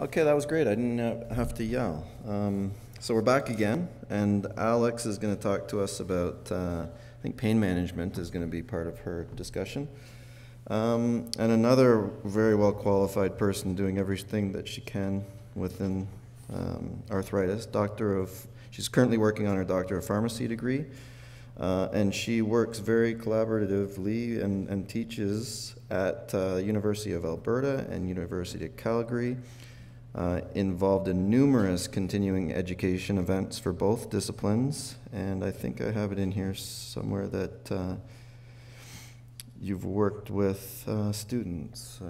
Okay, that was great. I didn't have to yell. So we're back again, and Alex is going to talk to us about, I think pain management is going to be part of her discussion. And another very well qualified person doing everything that she can within arthritis, she's currently working on her Doctor of Pharmacy degree, and she works very collaboratively and teaches at University of Alberta and University of Calgary, involved in numerous continuing education events for both disciplines, and I think I have it in here somewhere that you've worked with students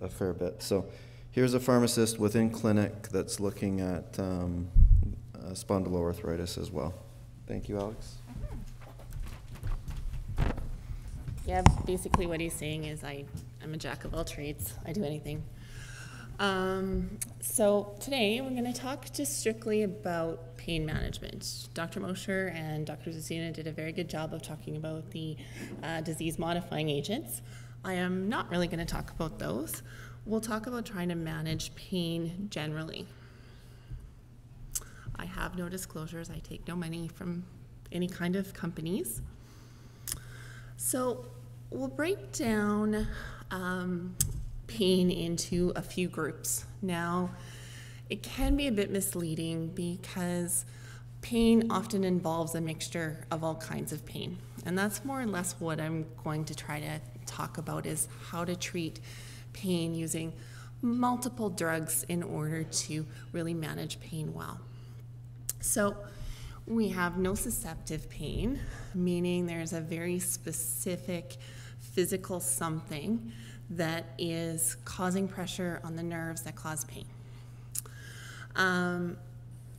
a fair bit. So here's a pharmacist within clinic that's looking at spondyloarthritis as well. Thank you, Alex. Yeah, basically what he's saying is I'm a jack of all trades. I do anything. So today we're going to talk just strictly about pain management. Dr. Mosher and Dr. Zuzina did a very good job of talking about the disease-modifying agents. I am not really going to talk about those. We'll talk about trying to manage pain generally. I have no disclosures. I take no money from any kind of companies. So we'll break down pain into a few groups. Now, it can be a bit misleading because pain often involves a mixture of all kinds of pain. And that's more or less what I'm going to try to talk about, is how to treat pain using multiple drugs in order to really manage pain well. So we have nociceptive pain, meaning there's a very specific physical something that is causing pressure on the nerves that cause pain.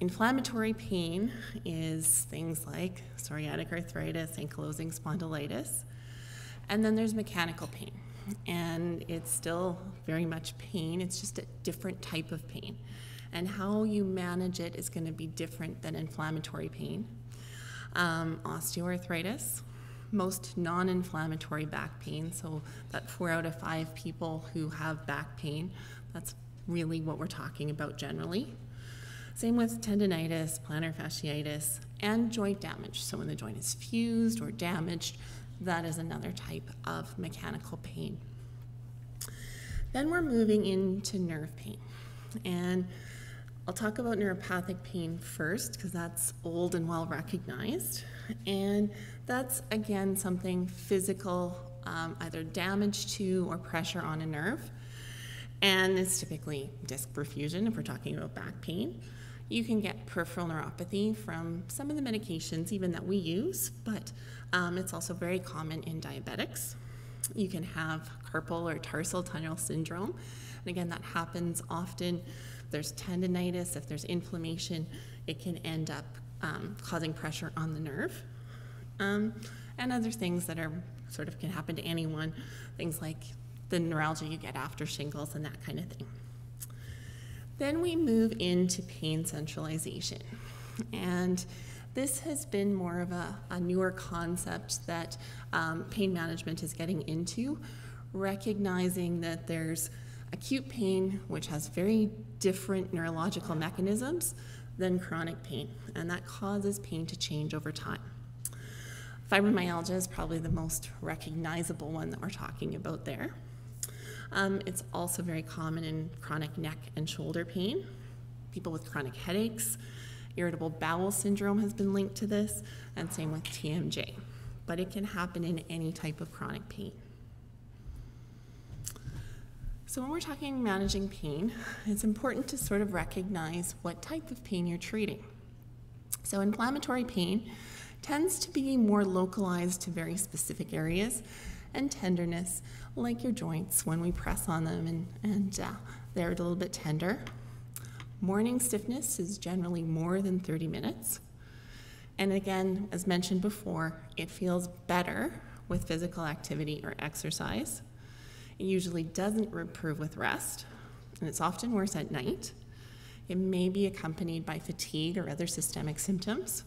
Inflammatory pain is things like psoriatic arthritis, ankylosing spondylitis. And then there's mechanical pain. And it's still very much pain, it's just a different type of pain. And how you manage it is going to be different than inflammatory pain. Osteoarthritis, most non-inflammatory back pain, so that 4 out of 5 people who have back pain, that's really what we're talking about generally. Same with tendinitis, plantar fasciitis, and joint damage. So when the joint is fused or damaged, that is another type of mechanical pain. Then we're moving into nerve pain. And I'll talk about neuropathic pain first because that's old and well recognized. And that's, again, something physical, either damage to or pressure on a nerve. And it's typically disc perfusion if we're talking about back pain. You can get peripheral neuropathy from some of the medications even that we use, but it's also very common in diabetics. You can have carpal or tarsal tunnel syndrome. And again, that happens often. There's tendinitis, if there's inflammation, it can end up causing pressure on the nerve. And other things that are sort of can happen to anyone, things like the neuralgia you get after shingles and that kind of thing. Then we move into pain centralization. And this has been more of a newer concept that pain management is getting into, recognizing that there's acute pain, which has very different neurological mechanisms than chronic pain, and that causes pain to change over time. Fibromyalgia is probably the most recognizable one that we're talking about there. It's also very common in chronic neck and shoulder pain. People with chronic headaches, irritable bowel syndrome has been linked to this, and same with TMJ. But it can happen in any type of chronic pain. So when we're talking managing pain, it's important to sort of recognize what type of pain you're treating. So inflammatory pain tends to be more localized to very specific areas, and tenderness, like your joints when we press on them and they're a little bit tender. Morning stiffness is generally more than 30 minutes. And again, as mentioned before, it feels better with physical activity or exercise. It usually doesn't improve with rest, and it's often worse at night. It may be accompanied by fatigue or other systemic symptoms.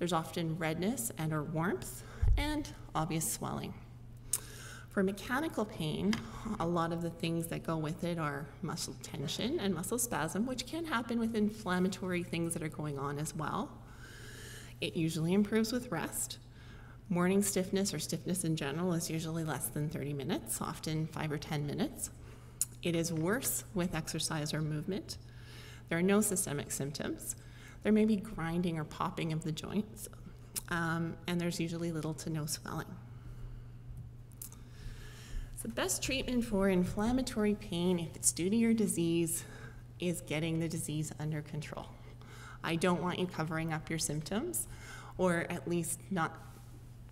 There's often redness and or warmth and obvious swelling. For mechanical pain, a lot of the things that go with it are muscle tension and muscle spasm, which can happen with inflammatory things that are going on as well. It usually improves with rest. Morning stiffness or stiffness in general is usually less than 30 minutes, often 5 or 10 minutes. It is worse with exercise or movement. There are no systemic symptoms. There may be grinding or popping of the joints, and there's usually little to no swelling. The best treatment for inflammatory pain, if it's due to your disease, is getting the disease under control. I don't want you covering up your symptoms, or at least not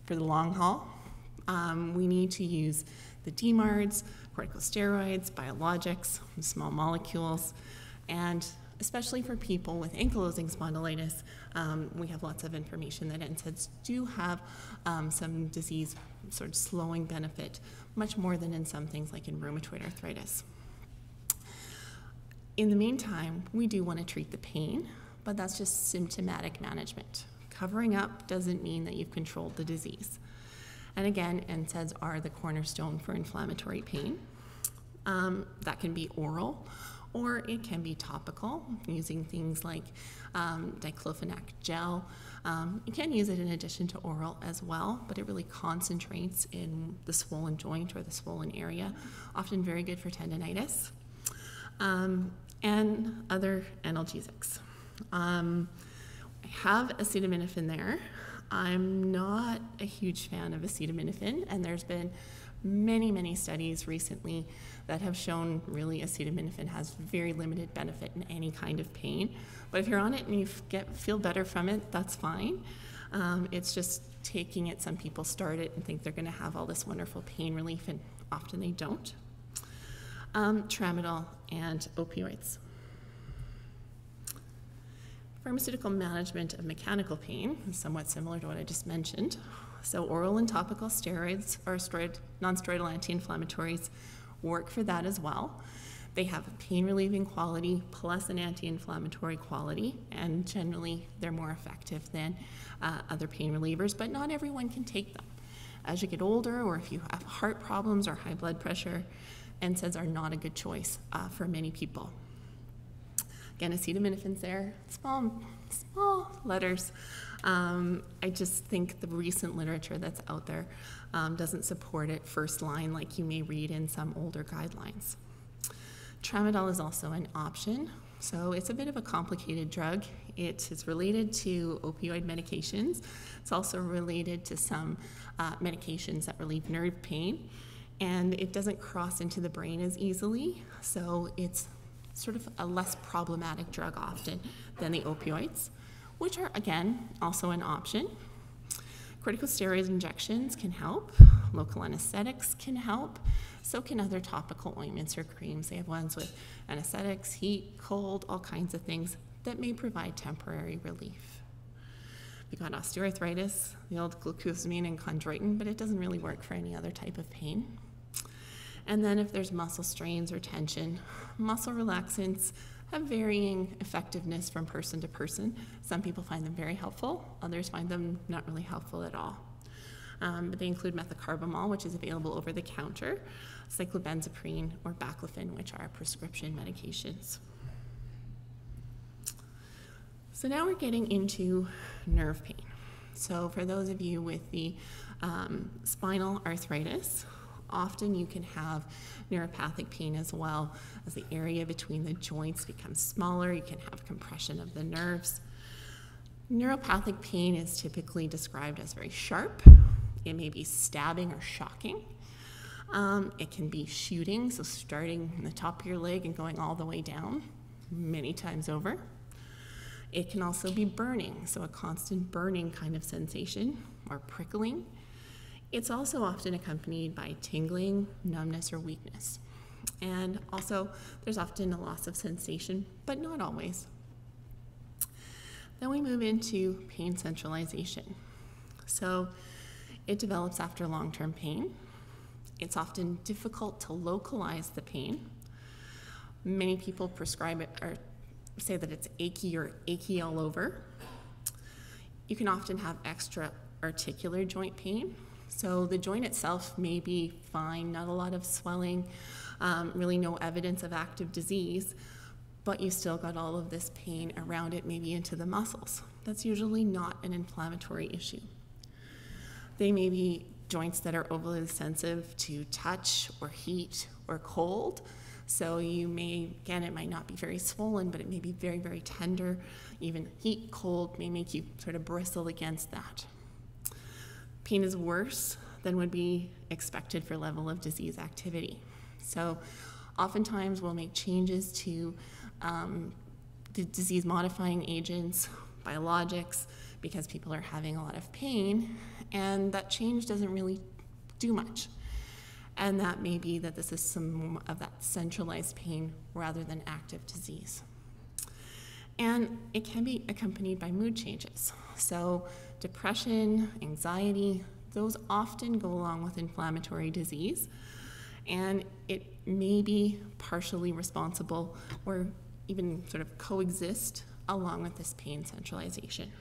for the long haul. We need to use the DMARDs, corticosteroids, biologics, small molecules, and especially for people with ankylosing spondylitis, we have lots of information that NSAIDs do have some disease sort of slowing benefit, much more than in some things like in rheumatoid arthritis. In the meantime, we do want to treat the pain, but that's just symptomatic management. Covering up doesn't mean that you've controlled the disease. And again, NSAIDs are the cornerstone for inflammatory pain. That can be oral, or it can be topical, using things like diclofenac gel. You can use it in addition to oral as well, but it really concentrates in the swollen joint or the swollen area, often very good for tendinitis, and other analgesics. I have acetaminophen there. I'm not a huge fan of acetaminophen, and there's been many, many studies recently that have shown really acetaminophen has very limited benefit in any kind of pain. But if you're on it and you feel better from it, that's fine. It's just taking it. Some people start it and think they're going to have all this wonderful pain relief, and often they don't. Tramadol and opioids. Pharmaceutical management of mechanical pain is somewhat similar to what I just mentioned. So oral and topical steroids or non-steroidal anti-inflammatories work for that as well. They have a pain-relieving quality plus an anti-inflammatory quality, and generally they're more effective than other pain relievers, but not everyone can take them. As you get older, or if you have heart problems or high blood pressure, NSAIDs are not a good choice for many people. Again, acetaminophen's there, small letters. I just think the recent literature that's out there doesn't support it first line like you may read in some older guidelines. Tramadol is also an option. So it's a bit of a complicated drug. It is related to opioid medications. It's also related to some medications that relieve nerve pain. And it doesn't cross into the brain as easily. So it's sort of a less problematic drug often than the opioids, which are, again, also an option. Corticosteroid injections can help. Local anesthetics can help. So can other topical ointments or creams. They have ones with anesthetics, heat, cold, all kinds of things that may provide temporary relief. You've got osteoarthritis, the old glucosamine and chondroitin, but it doesn't really work for any other type of pain. And then if there's muscle strains or tension, muscle relaxants have varying effectiveness from person to person. Some people find them very helpful, others find them not really helpful at all. But they include methocarbamol, which is available over the counter, cyclobenzaprine, or baclofen, which are prescription medications. So now we're getting into nerve pain. So for those of you with the spinal arthritis, often you can have neuropathic pain as well, as the area between the joints becomes smaller. You can have compression of the nerves. Neuropathic pain is typically described as very sharp. It may be stabbing or shocking. It can be shooting, so starting in the top of your leg and going all the way down many times over. It can also be burning, so a constant burning kind of sensation or prickling. It's also often accompanied by tingling, numbness, or weakness. And also, there's often a loss of sensation, but not always. Then we move into pain centralization. So it develops after long-term pain. It's often difficult to localize the pain. Many people prescribe it or say that it's achy or achy all over. You can often have extra articular joint pain. So the joint itself may be fine, not a lot of swelling, really no evidence of active disease, but you still got all of this pain around it, maybe into the muscles. That's usually not an inflammatory issue. They may be joints that are overly sensitive to touch or heat or cold. So you may, again, it might not be very swollen, but it may be very, very tender. Even heat, cold may make you sort of bristle against that. Pain is worse than would be expected for level of disease activity. So oftentimes we'll make changes to the disease modifying agents, biologics, because people are having a lot of pain, and that change doesn't really do much. And that may be that this is some of that centralized pain rather than active disease. And it can be accompanied by mood changes. So depression, anxiety, those often go along with inflammatory disease, and it may be partially responsible or even sort of coexist along with this pain centralization.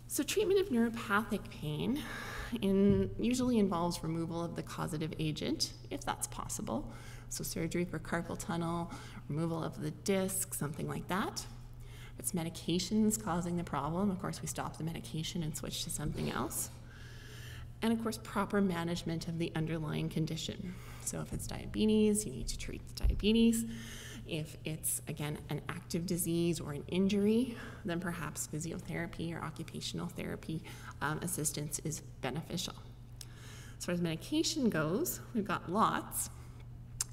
So treatment of neuropathic pain usually involves removal of the causative agent, if that's possible. So surgery for carpal tunnel, removal of the disc, something like that. If it's medications causing the problem, of course we stop the medication and switch to something else. And of course, proper management of the underlying condition. So if it's diabetes, you need to treat the diabetes. If it's, again, an active disease or an injury, then perhaps physiotherapy or occupational therapy assistance is beneficial. As far as medication goes, we've got lots.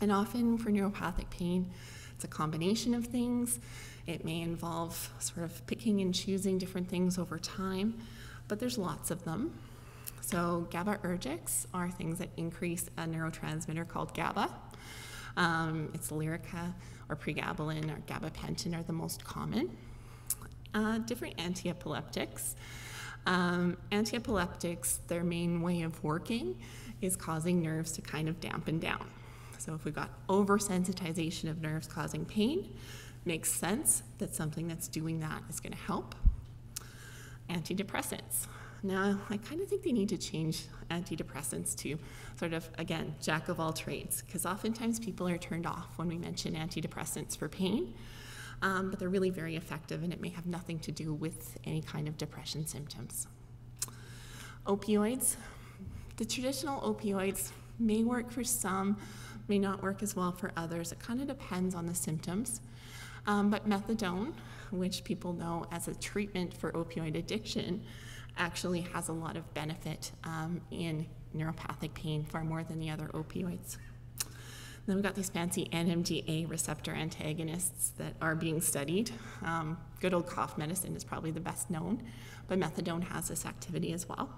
And often for neuropathic pain, it's a combination of things. It may involve sort of picking and choosing different things over time, but there's lots of them. So GABAergics are things that increase a neurotransmitter called GABA. It's Lyrica or pregabalin or gabapentin are the most common. Different antiepileptics. Antiepileptics, their main way of working is causing nerves to kind of dampen down. So if we've got oversensitization of nerves causing pain, makes sense that something that's doing that is going to help. Antidepressants. Now, I kind of think they need to change antidepressants to sort of, again, jack of all trades, because oftentimes people are turned off when we mention antidepressants for pain, but they're really very effective, and it may have nothing to do with any kind of depression symptoms. Opioids. The traditional opioids may work for some, may not work as well for others. It kind of depends on the symptoms. But methadone, which people know as a treatment for opioid addiction, actually has a lot of benefit in neuropathic pain, far more than the other opioids. Then we've got these fancy NMDA receptor antagonists that are being studied. Good old cough medicine is probably the best known, but methadone has this activity as well.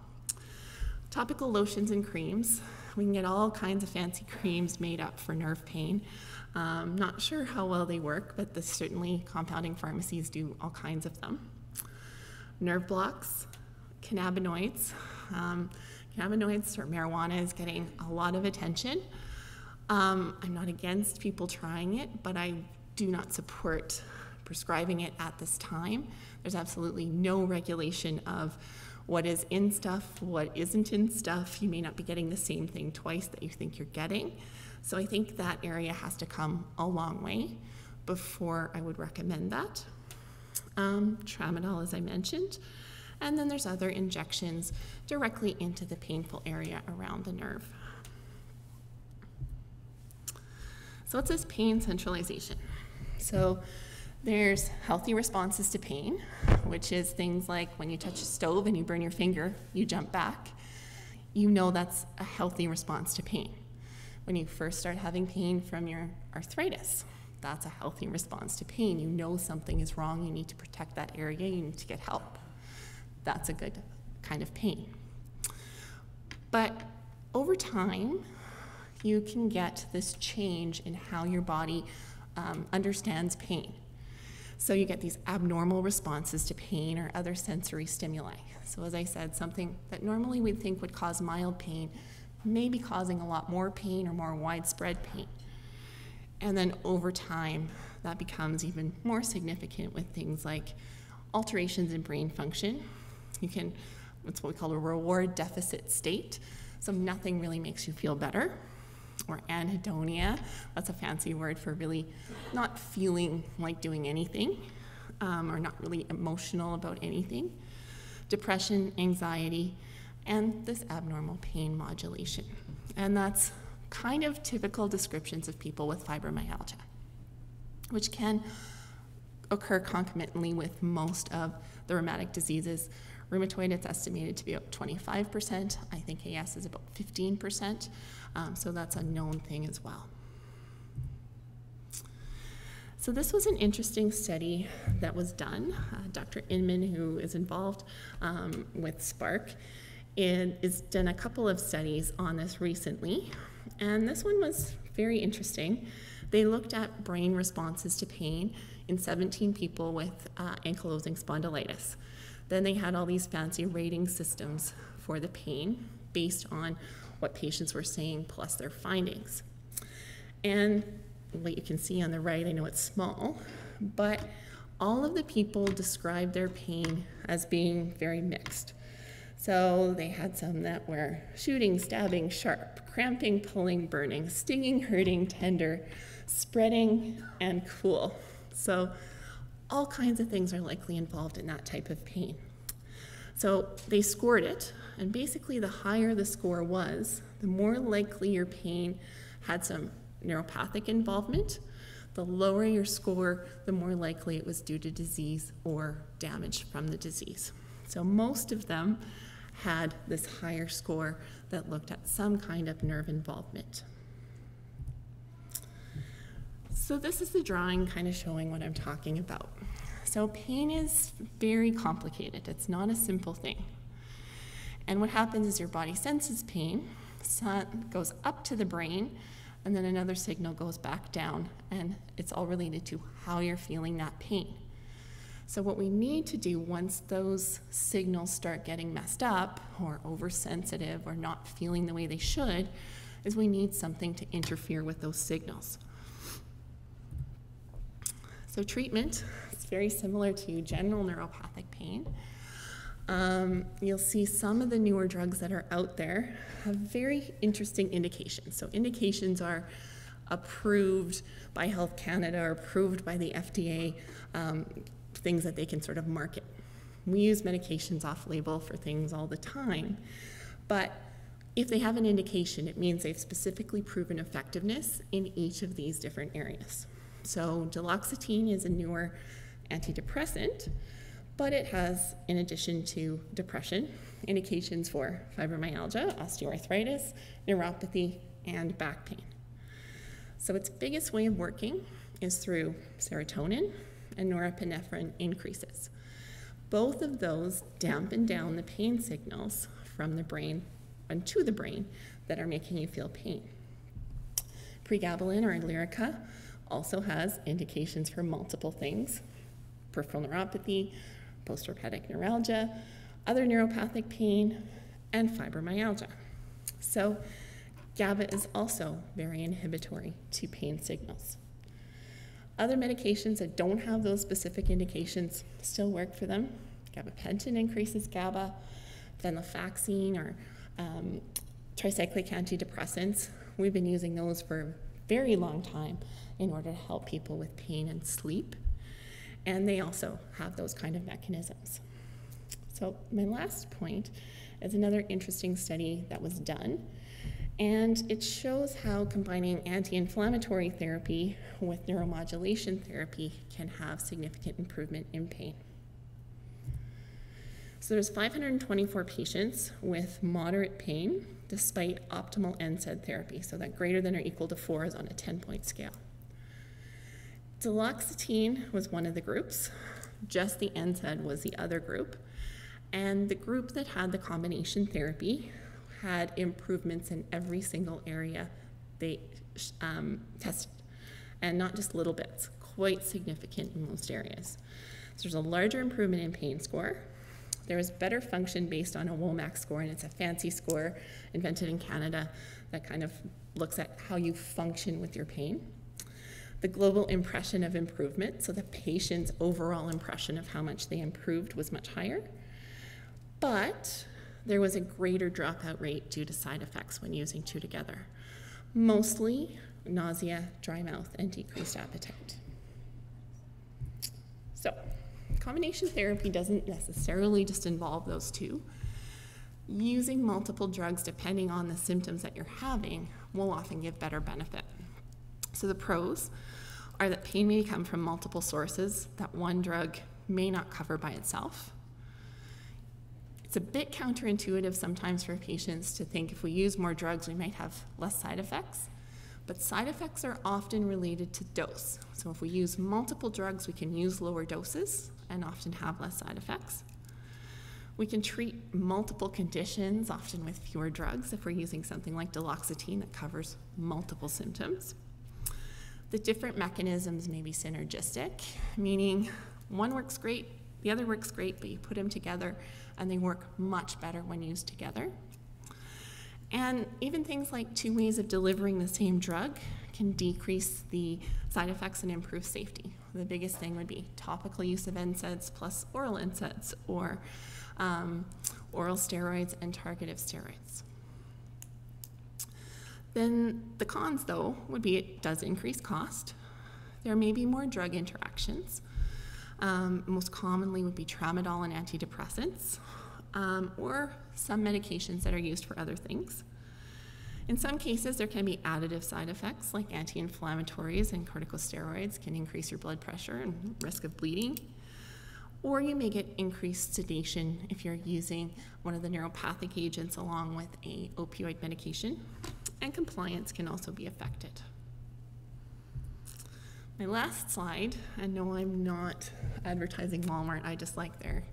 Topical lotions and creams. We can get all kinds of fancy creams made up for nerve pain. Not sure how well they work, but certainly compounding pharmacies do all kinds of them. Nerve blocks, cannabinoids. Cannabinoids or marijuana is getting a lot of attention. I'm not against people trying it, but I do not support prescribing it at this time. There's absolutely no regulation of what is in stuff, what isn't in stuff. You may not be getting the same thing twice that you think you're getting. So I think that area has to come a long way before I would recommend that. Tramadol, as I mentioned. And then there's other injections directly into the painful area around the nerve. So what's this pain centralization? So there's healthy responses to pain, which is things like when you touch a stove and you burn your finger, you jump back. You know that's a healthy response to pain. When you first start having pain from your arthritis, that's a healthy response to pain. You know something is wrong, you need to protect that area, you need to get help. That's a good kind of pain. But over time, you can get this change in how your body understands pain. So you get these abnormal responses to pain or other sensory stimuli. So as I said, something that normally we'd think would cause mild pain may be causing a lot more pain or more widespread pain. And then over time, that becomes even more significant with things like alterations in brain function. You can it's what we call a reward deficit state. So nothing really makes you feel better. Or anhedonia, that's a fancy word for really not feeling like doing anything, or not really emotional about anything. Depression, anxiety, and this abnormal pain modulation. And that's kind of typical descriptions of people with fibromyalgia, which can occur concomitantly with most of the rheumatic diseases. Rheumatoid, it's estimated to be about 25%. I think AS is about 15%. So that's a known thing as well. So this was an interesting study that was done. Dr. Inman, who is involved with SPARC, has done a couple of studies on this recently. And this one was very interesting. They looked at brain responses to pain in 17 people with ankylosing spondylitis. Then they had all these fancy rating systems for the pain based on what patients were saying plus their findings. And what you can see on the right, I know it's small, but all of the people described their pain as being very mixed. So they had some that were shooting, stabbing, sharp, cramping, pulling, burning, stinging, hurting, tender, spreading, and cool. So all kinds of things are likely involved in that type of pain. So they scored it, and basically the higher the score was, the more likely your pain had some neuropathic involvement. The lower your score, the more likely it was due to disease or damage from the disease. So most of them had this higher score that looked at some kind of nerve involvement. So this is the drawing kind of showing what I'm talking about. So pain is very complicated. It's not a simple thing. And what happens is your body senses pain, so it goes up to the brain, and then another signal goes back down, and it's all related to how you're feeling that pain. So what we need to do once those signals start getting messed up or oversensitive or not feeling the way they should is we need something to interfere with those signals. So treatment is very similar to general neuropathic pain. You'll see some of the newer drugs that are out there have very interesting indications. So indications are approved by Health Canada or approved by the FDA, things that they can sort of market. We use medications off-label for things all the time, but if they have an indication, it means they've specifically proven effectiveness in each of these different areas. So duloxetine is a newer antidepressant, but it has, in addition to depression, indications for fibromyalgia, osteoarthritis, neuropathy, and back pain. So its biggest way of working is through serotonin and norepinephrine increases. Both of those dampen down the pain signals from the brain and to the brain that are making you feel pain. Pregabalin or Lyrica also has indications for multiple things: peripheral neuropathy, postherpetic neuralgia, other neuropathic pain, and fibromyalgia. So GABA is also very inhibitory to pain signals. Other medications that don't have those specific indications still work for them. Gabapentin increases GABA, venlafaxine or tricyclic antidepressants. We've been using those for a very long time in order to help people with pain and sleep. And they also have those kind of mechanisms. So my last point is another interesting study that was done. And it shows how combining anti-inflammatory therapy with neuromodulation therapy can have significant improvement in pain. So there's 524 patients with moderate pain despite optimal NSAID therapy, so that greater than or equal to 4 is on a 10-point scale. Duloxetine was one of the groups, just the NSAID was the other group, and the group that had the combination therapy had improvements in every single area they tested, and not just little bits, quite significant in most areas. So there's a larger improvement in pain score. There was better function based on a WOMAC score, and it's a fancy score invented in Canada that kind of looks at how you function with your pain. The global impression of improvement, so the patient's overall impression of how much they improved was much higher. But there was a greater dropout rate due to side effects when using two together, mostly nausea, dry mouth, and decreased appetite. So, combination therapy doesn't necessarily just involve those two. Using multiple drugs depending on the symptoms that you're having will often give better benefit. So the pros are that pain may come from multiple sources that one drug may not cover by itself. It's a bit counterintuitive sometimes for patients to think if we use more drugs, we might have less side effects. But side effects are often related to dose. So if we use multiple drugs, we can use lower doses and often have less side effects. We can treat multiple conditions, often with fewer drugs, if we're using something like duloxetine that covers multiple symptoms. The different mechanisms may be synergistic, meaning one works great, the other works great, but you put them together and they work much better when used together. And even things like two ways of delivering the same drug can decrease the side effects and improve safety. The biggest thing would be topical use of NSAIDs plus oral NSAIDs, or oral steroids and targeted steroids. Then the cons, though, would be it does increase cost. There may be more drug interactions. Most commonly would be tramadol and antidepressants, or some medications that are used for other things. In some cases, there can be additive side effects, like anti-inflammatories and corticosteroids can increase your blood pressure and risk of bleeding. Or you may get increased sedation if you're using one of the neuropathic agents along with an opioid medication, and compliance can also be affected. My last slide, and no, I'm not advertising Walmart, I just like their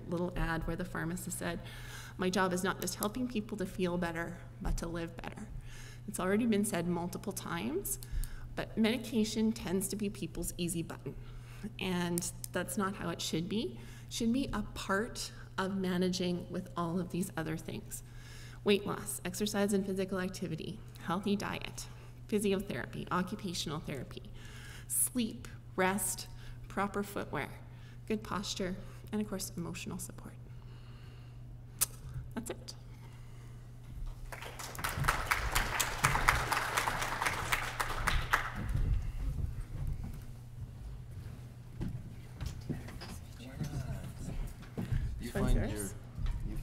little ad where the pharmacist said, my job is not just helping people to feel better, but to live better. It's already been said multiple times, but medication tends to be people's easy button, and that's not how it should be. It should be a part of managing with all of these other things. Weight loss, exercise and physical activity, healthy diet, physiotherapy, occupational therapy, sleep, rest, proper footwear, good posture, and of course, emotional support. That's it. You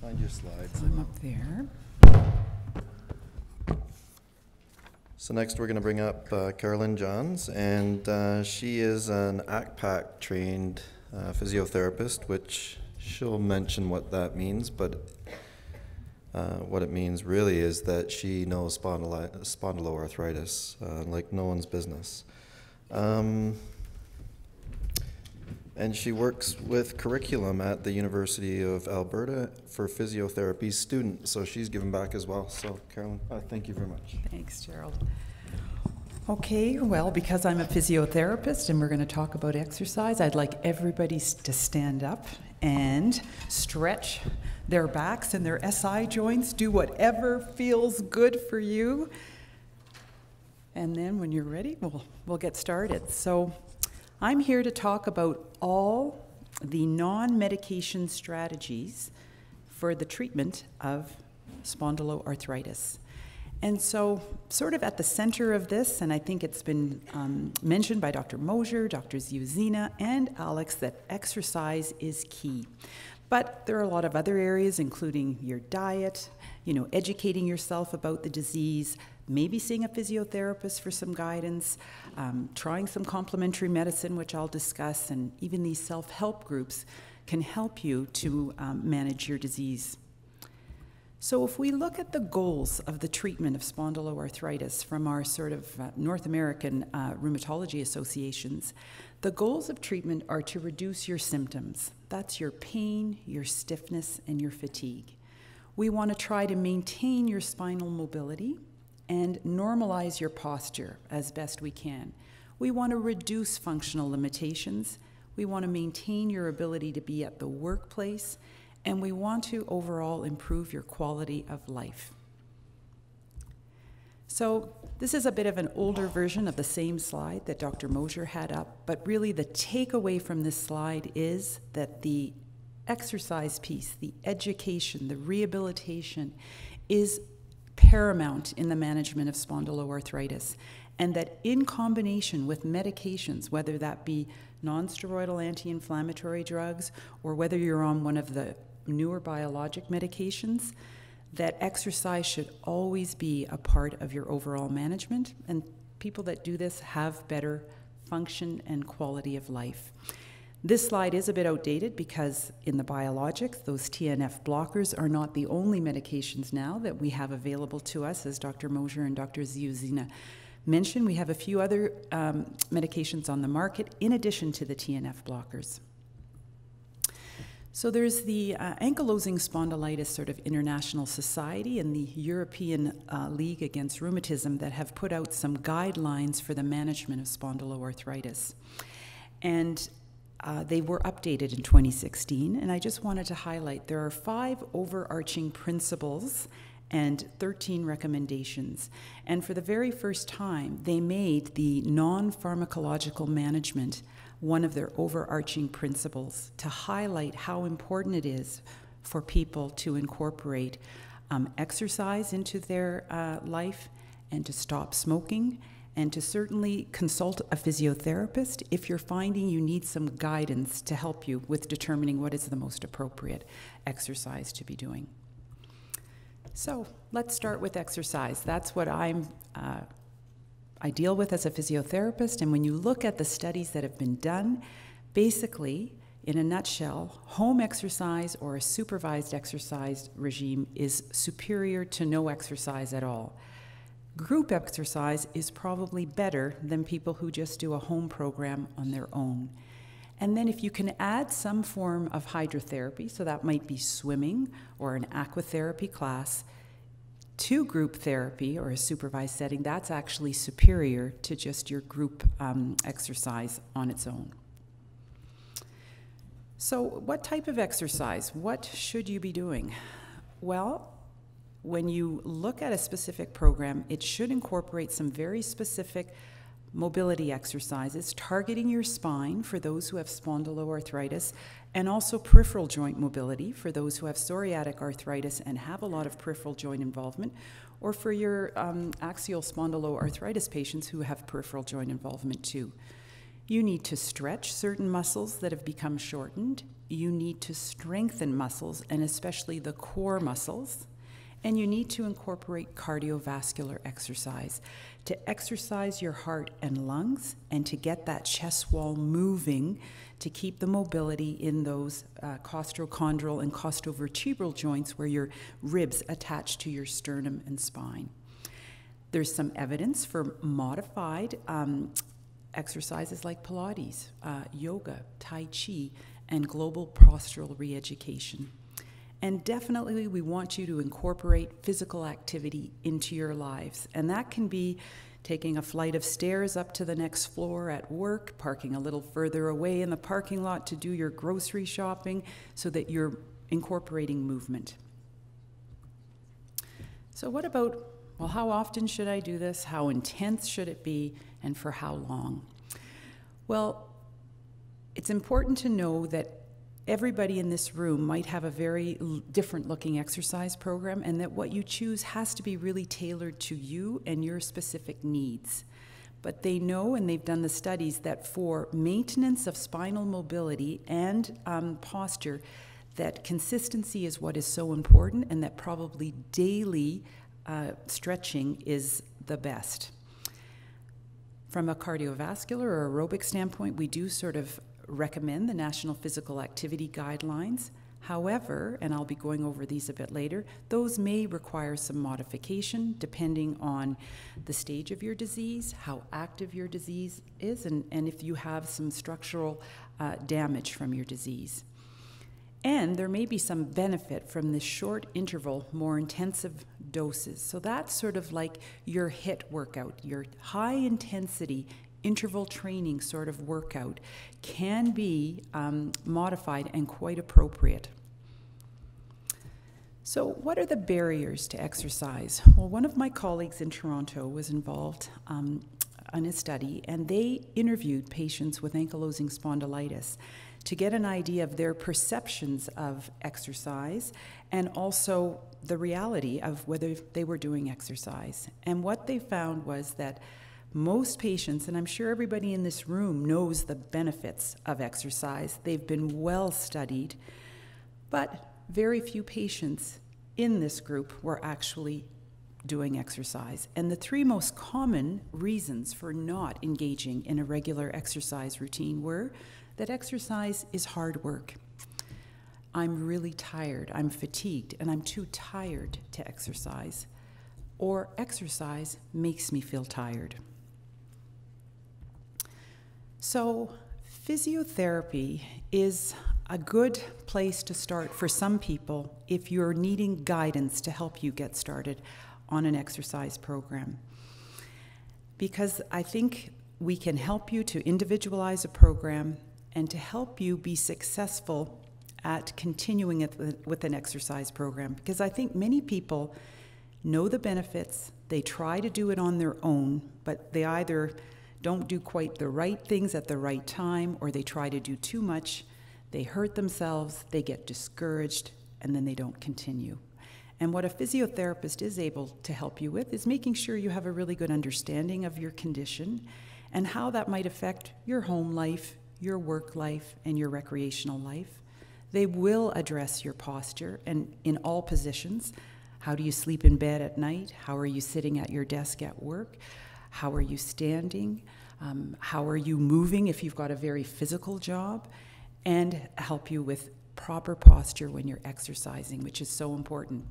find your slides. I'm up there. So next we're going to bring up Carolyn Johns, and she is an ACPAC trained physiotherapist, which she'll mention what that means, but what it means really is that she knows spondyloarthritis like no one's business. And she works with curriculum at the University of Alberta for physiotherapy students, so she's given back as well. So Carolyn, thank you very much. Thanks, Gerald. Okay, well, because I'm a physiotherapist and we're going to talk about exercise, I'd like everybody to stand up and stretch their backs and their SI joints. Do whatever feels good for you. And then when you're ready, we'll get started. So I'm here to talk about all the non-medication strategies for the treatment of spondyloarthritis. And so sort of at the center of this, and I think it's been mentioned by Dr. Mosier, Dr. Ziuzina, and Alex, that exercise is key. But there are a lot of other areas, including your diet, educating yourself about the disease, maybe seeing a physiotherapist for some guidance, trying some complementary medicine, which I'll discuss, and even these self-help groups can help you to manage your disease. So if we look at the goals of the treatment of spondyloarthritis from our sort of North American rheumatology associations, the goals of treatment are to reduce your symptoms. That's your pain, your stiffness, and your fatigue. We want to try to maintain your spinal mobility and normalize your posture as best we can. We want to reduce functional limitations. We want to maintain your ability to be at the workplace, and we want to overall improve your quality of life. So this is a bit of an older version of the same slide that Dr. Mosier had up, but really the takeaway from this slide is that the exercise piece, the education, the rehabilitation is paramount in the management of spondyloarthritis, and that in combination with medications, whether that be non-steroidal anti-inflammatory drugs or whether you're on one of the newer biologic medications, that exercise should always be a part of your overall management, and people that do this have better function and quality of life. This slide is a bit outdated because in the biologics, those TNF blockers are not the only medications now that we have available to us. As Dr. Mosier and Dr. Ziuzina mentioned, we have a few other medications on the market in addition to the TNF blockers. So there's the Ankylosing Spondylitis sort of International Society and the European League Against Rheumatism that have put out some guidelines for the management of spondyloarthritis. And they were updated in 2016, and I just wanted to highlight there are 5 overarching principles and 13 recommendations. And for the very first time, they made the non-pharmacological management one of their overarching principles to highlight how important it is for people to incorporate exercise into their life and to stop smoking and to certainly consult a physiotherapist if you're finding you need some guidance to help you with determining what is the most appropriate exercise to be doing. So let's start with exercise. That's what I deal with as a physiotherapist, and when you look at the studies that have been done, basically, in a nutshell, home exercise or a supervised exercise regime is superior to no exercise at all. Group exercise is probably better than people who just do a home program on their own. And then if you can add some form of hydrotherapy, so that might be swimming or an aquatherapy class, to group therapy or a supervised setting, that's actually superior to just your group exercise on its own. So what type of exercise? What should you be doing? Well, when you look at a specific program, it should incorporate some very specific mobility exercises targeting your spine for those who have spondyloarthritis, and also peripheral joint mobility for those who have psoriatic arthritis and have a lot of peripheral joint involvement, or for your axial spondyloarthritis patients who have peripheral joint involvement too. You need to stretch certain muscles that have become shortened. You need to strengthen muscles, and especially the core muscles. And you need to incorporate cardiovascular exercise to exercise your heart and lungs and to get that chest wall moving to keep the mobility in those costochondral and costovertebral joints where your ribs attach to your sternum and spine. There's some evidence for modified exercises like Pilates, yoga, Tai Chi, and global postural re-education. And definitely we want you to incorporate physical activity into your lives. And that can be taking a flight of stairs up to the next floor at work, parking a little further away in the parking lot to do your grocery shopping so that you're incorporating movement. So what about, well, how often should I do this? How intense should it be? And for how long? Well, it's important to know that everybody in this room might have a very different looking exercise program, and that what you choose has to be really tailored to you and your specific needs. But they know, and they've done the studies, that for maintenance of spinal mobility and posture, that consistency is what is so important, and that probably daily stretching is the best. From a cardiovascular or aerobic standpoint, we do sort of recommend the National Physical Activity Guidelines. However, and I'll be going over these a bit later, those may require some modification depending on the stage of your disease, how active your disease is, and if you have some structural damage from your disease. And there may be some benefit from this short interval, more intensive doses. So that's sort of like your HIIT workout, your high intensity interval training sort of workout can be modified and quite appropriate. So what are the barriers to exercise? Well, one of my colleagues in Toronto was involved in a study, and they interviewed patients with ankylosing spondylitis to get an idea of their perceptions of exercise and also the reality of whether they were doing exercise. And what they found was that most patients, and I'm sure everybody in this room knows the benefits of exercise, they've been well studied, but very few patients in this group were actually doing exercise. And the three most common reasons for not engaging in a regular exercise routine were that exercise is hard work. I'm really tired, I'm fatigued, and I'm too tired to exercise. Or exercise makes me feel tired. So physiotherapy is a good place to start for some people if you're needing guidance to help you get started on an exercise program. Because I think we can help you to individualize a program and to help you be successful at continuing it with an exercise program. Because I think many people know the benefits, they try to do it on their own, but they either don't do quite the right things at the right time, or they try to do too much, they hurt themselves, they get discouraged, and then they don't continue. And what a physiotherapist is able to help you with is making sure you have a really good understanding of your condition and how that might affect your home life, your work life, and your recreational life. They will address your posture and in all positions. How do you sleep in bed at night? How are you sitting at your desk at work? How are you standing? How are you moving if you've got a very physical job? And help you with proper posture when you're exercising, which is so important.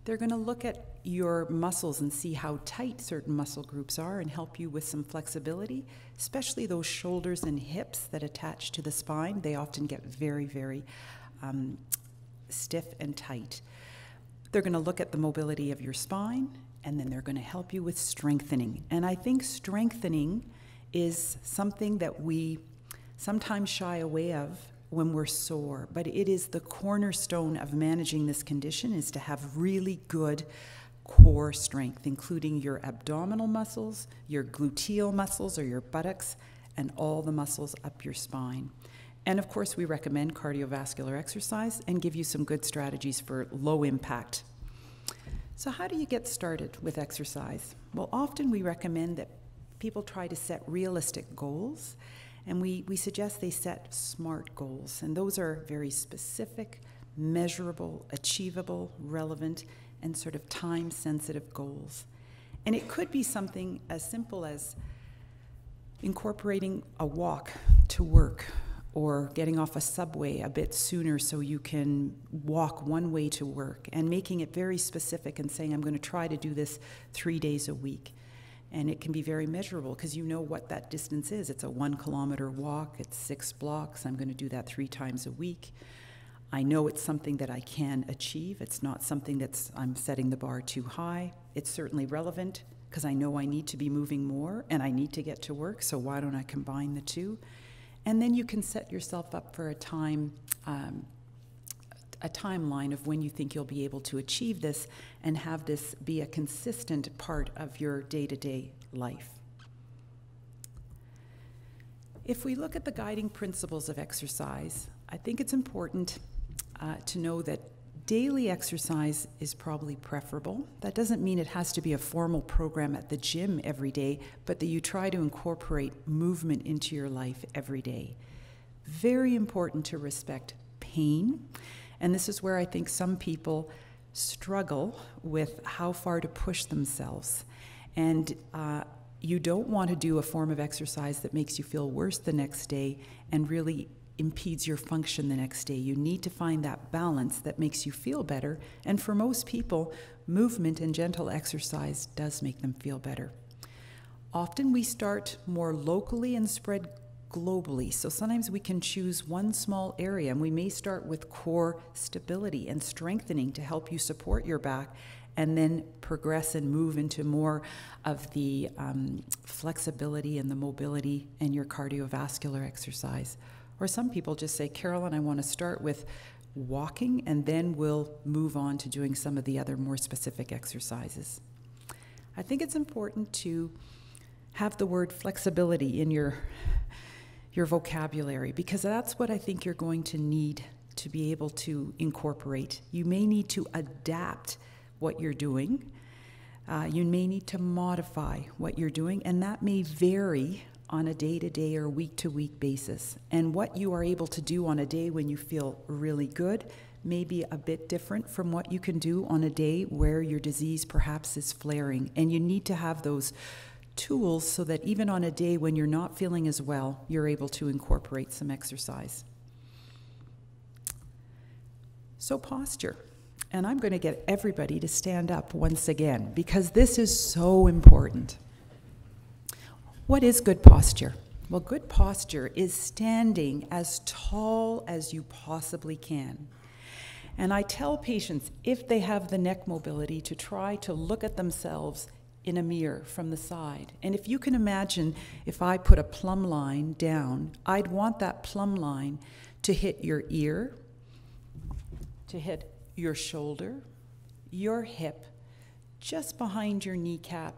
They're going to look at your muscles and see how tight certain muscle groups are and help you with some flexibility, especially those shoulders and hips that attach to the spine. They often get very, very stiff and tight. They're going to look at the mobility of your spine, and then they're going to help you with strengthening. And I think strengthening is something that we sometimes shy away of when we're sore, but it is the cornerstone of managing this condition, is to have really good core strength, including your abdominal muscles, your gluteal muscles or your buttocks, and all the muscles up your spine. And of course, we recommend cardiovascular exercise and give you some good strategies for low impact. So how do you get started with exercise? Well, often we recommend that people try to set realistic goals, and we suggest they set SMART goals. And those are very specific, measurable, achievable, relevant, and sort of time-sensitive goals. And it could be something as simple as incorporating a walk to work, or getting off a subway a bit sooner so you can walk one way to work, and making it very specific and saying, I'm going to try to do this 3 days a week. And it can be very measurable because you know what that distance is. It's a 1 kilometer walk, it's 6 blocks. I'm going to do that 3 times a week. I know it's something that I can achieve. It's not something I'm setting the bar too high. It's certainly relevant because I know I need to be moving more and I need to get to work, so why don't I combine the two? And then you can set yourself up for a timeline of when you think you'll be able to achieve this and have this be a consistent part of your day-to-day life. If we look at the guiding principles of exercise, I think it's important to know that daily exercise is probably preferable. That doesn't mean it has to be a formal program at the gym every day, but that you try to incorporate movement into your life every day. Very important to respect pain. And this is where I think some people struggle with how far to push themselves. And you don't want to do a form of exercise that makes you feel worse the next day and really impedes your function the next day. You need to find that balance that makes you feel better. And for most people, movement and gentle exercise does make them feel better. Often we start more locally and spread globally. So sometimes we can choose one small area, and we may start with core stability and strengthening to help you support your back, and then progress and move into more of the flexibility and the mobility and your cardiovascular exercise. Or some people just say, Carolyn, I want to start with walking, and then we'll move on to doing some of the other more specific exercises. I think it's important to have the word flexibility in your your vocabulary, because that's what I think you're going to need to be able to incorporate. You may need to adapt what you're doing. You may need to modify what you're doing, and that may vary on a day-to-day or week-to-week basis. And what you are able to do on a day when you feel really good may be a bit different from what you can do on a day where your disease perhaps is flaring. And you need to have those tools so that even on a day when you're not feeling as well, you're able to incorporate some exercise. So posture. And I'm going to get everybody to stand up once again, because this is so important. What is good posture? Well, good posture is standing as tall as you possibly can. And I tell patients, if they have the neck mobility, to try to look at themselves in a mirror from the side. And if you can imagine, if I put a plumb line down, I'd want that plumb line to hit your ear, to hit your shoulder, your hip, just behind your kneecap,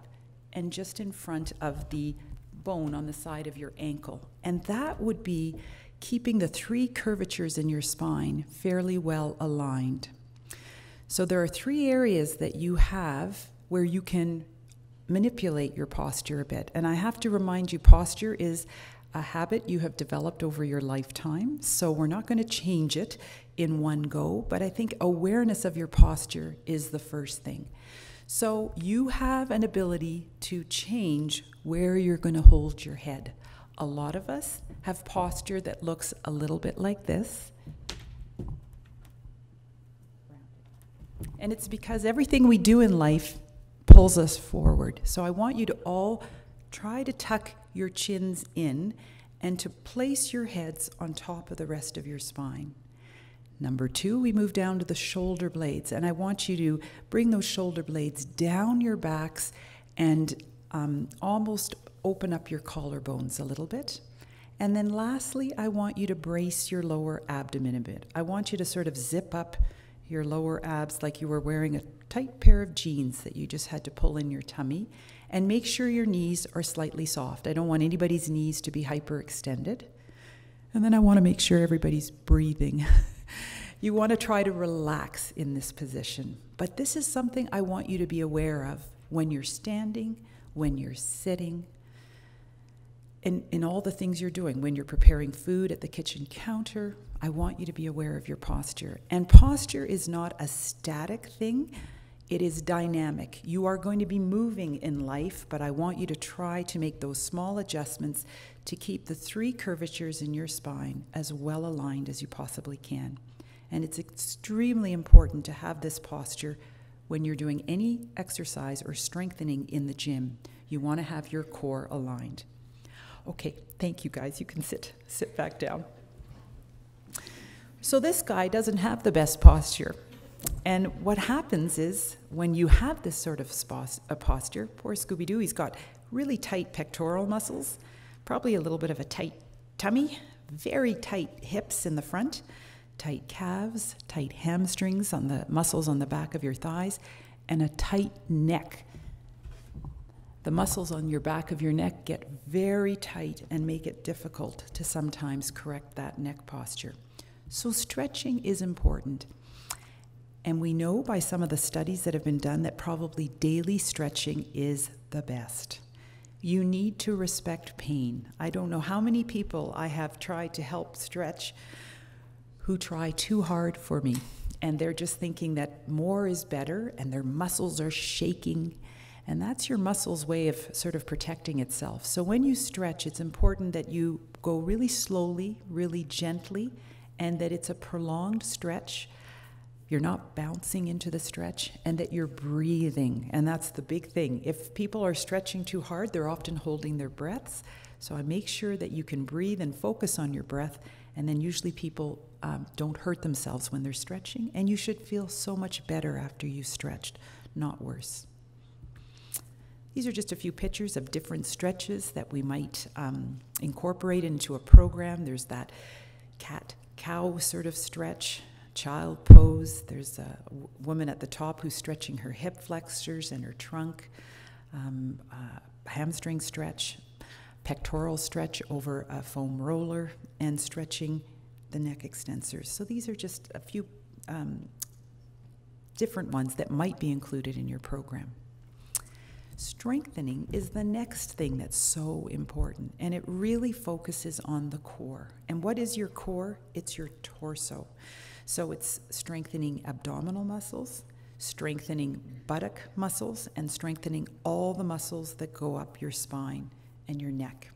and just in front of the bone on the side of your ankle. And that would be keeping the 3 curvatures in your spine fairly well aligned. So there are 3 areas that you have where you can manipulate your posture a bit. And I have to remind you, posture is a habit you have developed over your lifetime, so we're not going to change it in one go, but I think awareness of your posture is the first thing. So you have an ability to change where you're going to hold your head. A lot of us have posture that looks a little bit like this. And it's because everything we do in life pulls us forward. So I want you to all try to tuck your chins in and to place your heads on top of the rest of your spine. Number 2, we move down to the shoulder blades, and I want you to bring those shoulder blades down your backs and almost open up your collarbones a little bit. And then lastly, I want you to brace your lower abdomen a bit. I want you to sort of zip up your lower abs like you were wearing a tight pair of jeans that you just had to pull in your tummy, and make sure your knees are slightly soft. I don't want anybody's knees to be hyperextended. And then I want to make sure everybody's breathing. You want to try to relax in this position. But this is something I want you to be aware of when you're standing, when you're sitting, in all the things you're doing. When you're preparing food at the kitchen counter, I want you to be aware of your posture. And posture is not a static thing. It is dynamic. You are going to be moving in life, but I want you to try to make those small adjustments to keep the 3 curvatures in your spine as well aligned as you possibly can. And it's extremely important to have this posture when you're doing any exercise or strengthening in the gym. You want to have your core aligned. Okay, thank you guys. You can sit back down. So this guy doesn't have the best posture. And what happens is when you have this sort of posture, poor Scooby-Doo, he's got really tight pectoral muscles, probably a little bit of a tight tummy, very tight hips in the front, tight calves, tight hamstrings on the muscles on the back of your thighs, and a tight neck. The muscles on your back of your neck get very tight and make it difficult to sometimes correct that neck posture. So stretching is important. And we know by some of the studies that have been done that probably daily stretching is the best. You need to respect pain. I don't know how many people I have tried to help stretch who try too hard for me, and they're just thinking that more is better, and their muscles are shaking, and that's your muscle's way of sort of protecting itself. So when you stretch, it's important that you go really slowly, really gently, and that it's a prolonged stretch. You're not bouncing into the stretch, and that you're breathing, and that's the big thing. If people are stretching too hard, they're often holding their breaths, so I make sure that you can breathe and focus on your breath, and then usually people don't hurt themselves when they're stretching, and you should feel so much better after you've stretched, not worse. These are just a few pictures of different stretches that we might incorporate into a program. There's that cat-cow sort of stretch, child pose. There's a woman at the top who's stretching her hip flexors and her trunk, hamstring stretch, pectoral stretch over a foam roller, and stretching the neck extensors. So these are just a few different ones that might be included in your program. Strengthening is the next thing that's so important, and it really focuses on the core. And what is your core? It's your torso. So it's strengthening abdominal muscles, strengthening buttock muscles, and strengthening all the muscles that go up your spine and your neck.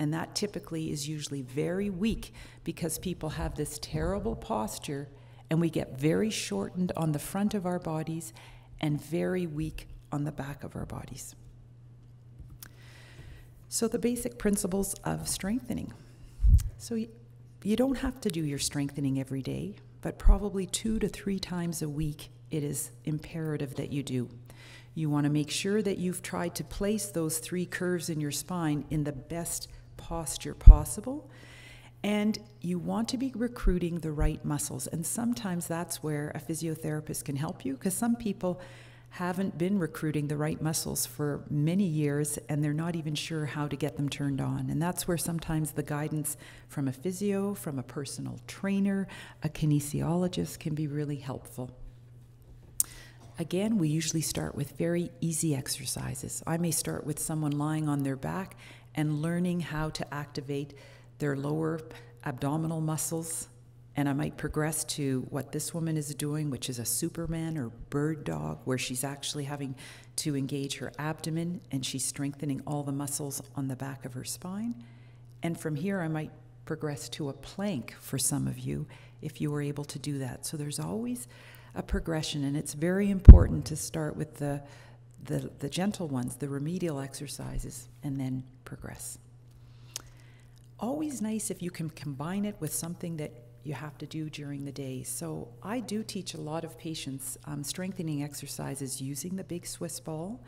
And that typically is usually very weak because people have this terrible posture, and we get very shortened on the front of our bodies and very weak on the back of our bodies. So the basic principles of strengthening. So you don't have to do your strengthening every day, but probably 2 to 3 times a week it is imperative that you do. You want to make sure that you've tried to place those 3 curves in your spine in the best posture possible, and you want to be recruiting the right muscles. And sometimes that's where a physiotherapist can help you, because some people haven't been recruiting the right muscles for many years and they're not even sure how to get them turned on. And that's where sometimes the guidance from a physio, from a personal trainer, a kinesiologist can be really helpful. Again, we usually start with very easy exercises. I may start with someone lying on their back and learning how to activate their lower abdominal muscles, and I might progress to what this woman is doing, which is a Superman or bird dog, where she's actually having to engage her abdomen and she's strengthening all the muscles on the back of her spine. And from here, I might progress to a plank for some of you if you were able to do that. So there's always a progression, and it's very important to start with the gentle ones, the remedial exercises, and then progress. Always nice if you can combine it with something that you have to do during the day. So I do teach a lot of patients strengthening exercises using the big Swiss ball,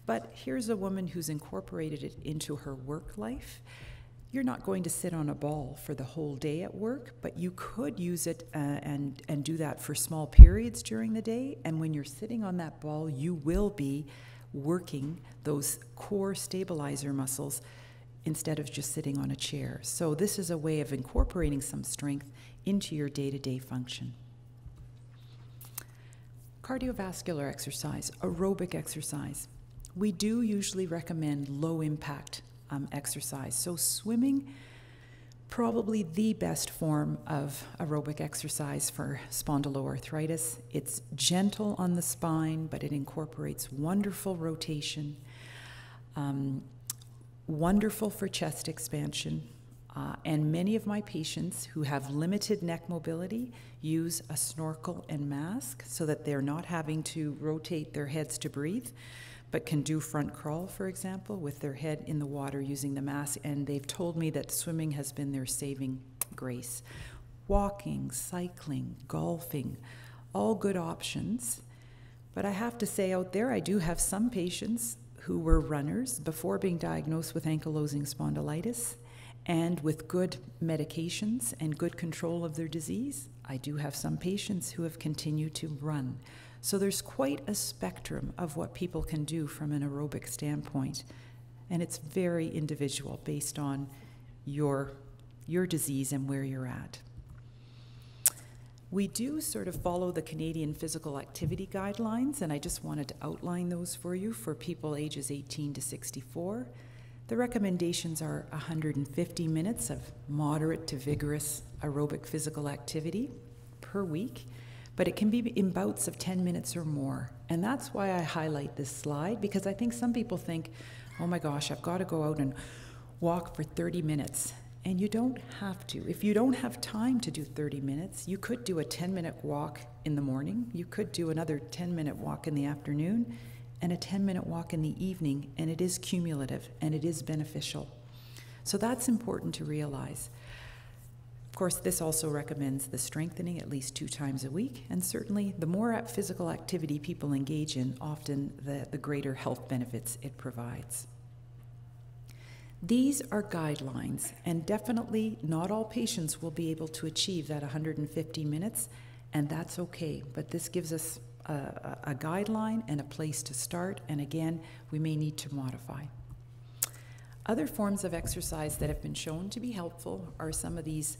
but here's a woman who's incorporated it into her work life. You're not going to sit on a ball for the whole day at work, but you could use it and do that for small periods during the day. And when you're sitting on that ball, you will be working those core stabilizer muscles instead of just sitting on a chair. So this is a way of incorporating some strength into your day-to-day function. Cardiovascular exercise, aerobic exercise. We do usually recommend low-impact exercise. So swimming, probably the best form of aerobic exercise for spondyloarthritis. It's gentle on the spine, but it incorporates wonderful rotation, wonderful for chest expansion. And many of my patients who have limited neck mobility use a snorkel and mask so that they're not having to rotate their heads to breathe, but can do front crawl, for example, with their head in the water using the mask. And they've told me that swimming has been their saving grace. Walking, cycling, golfing, all good options. But I have to say out there, I do have some patients who were runners before being diagnosed with ankylosing spondylitis. And with good medications and good control of their disease, I do have some patients who have continued to run. So there's quite a spectrum of what people can do from an aerobic standpoint. And it's very individual based on your disease and where you're at. We do sort of follow the Canadian Physical Activity Guidelines, and I just wanted to outline those for you for people ages 18 to 64. The recommendations are 150 minutes of moderate to vigorous aerobic physical activity per week, but it can be in bouts of 10 minutes or more. And that's why I highlight this slide, because I think some people think, oh my gosh, I've got to go out and walk for 30 minutes. And you don't have to. If you don't have time to do 30 minutes, you could do a 10-minute walk in the morning. You could do another 10-minute walk in the afternoon, and a 10-minute walk in the evening, and it is cumulative and it is beneficial. So that's important to realize. Of course, this also recommends the strengthening at least 2 times a week, and certainly the more physical activity people engage in, often the greater health benefits it provides. These are guidelines, and definitely not all patients will be able to achieve that 150 minutes, and that's okay, but this gives us a guideline and a place to start, and again, we may need to modify. Other forms of exercise that have been shown to be helpful are some of these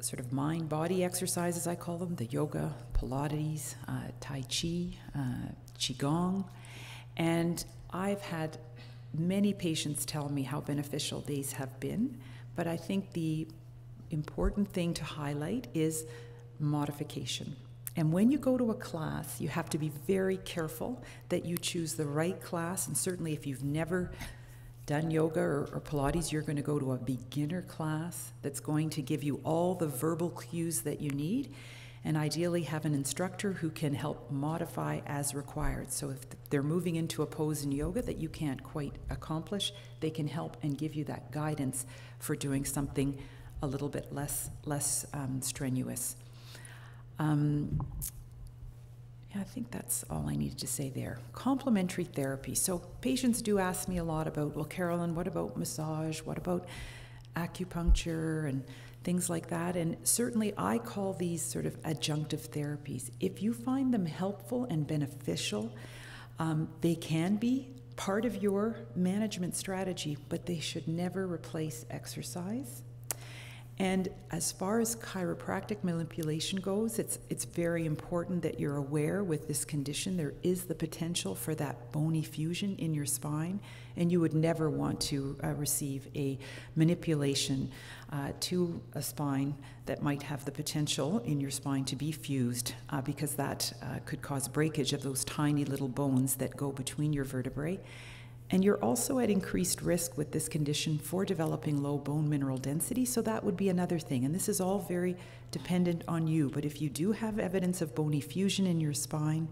sort of mind-body exercises, I call them, the yoga, Pilates, Tai Chi, Qigong. And I've had many patients tell me how beneficial these have been, but I think the important thing to highlight is modification. And when you go to a class, you have to be very careful that you choose the right class. And certainly if you've never done yoga or Pilates, you're going to go to a beginner class that's going to give you all the verbal cues that you need, and ideally have an instructor who can help modify as required. So if they're moving into a pose in yoga that you can't quite accomplish, they can help and give you that guidance for doing something a little bit less strenuous. Yeah, I think that's all I needed to say there. Complementary therapy. So patients do ask me a lot about, well, Carolyn, what about massage? What about acupuncture and things like that? And certainly I call these sort of adjunctive therapies. If you find them helpful and beneficial, they can be part of your management strategy, but they should never replace exercise. And as far as chiropractic manipulation goes, it's very important that you're aware with this condition there is the potential for that bony fusion in your spine, and you would never want to receive a manipulation to a spine that might have the potential in your spine to be fused, because that could cause breakage of those tiny little bones that go between your vertebrae. And you're also at increased risk with this condition for developing low bone mineral density, so that would be another thing. And this is all very dependent on you, but if you do have evidence of bony fusion in your spine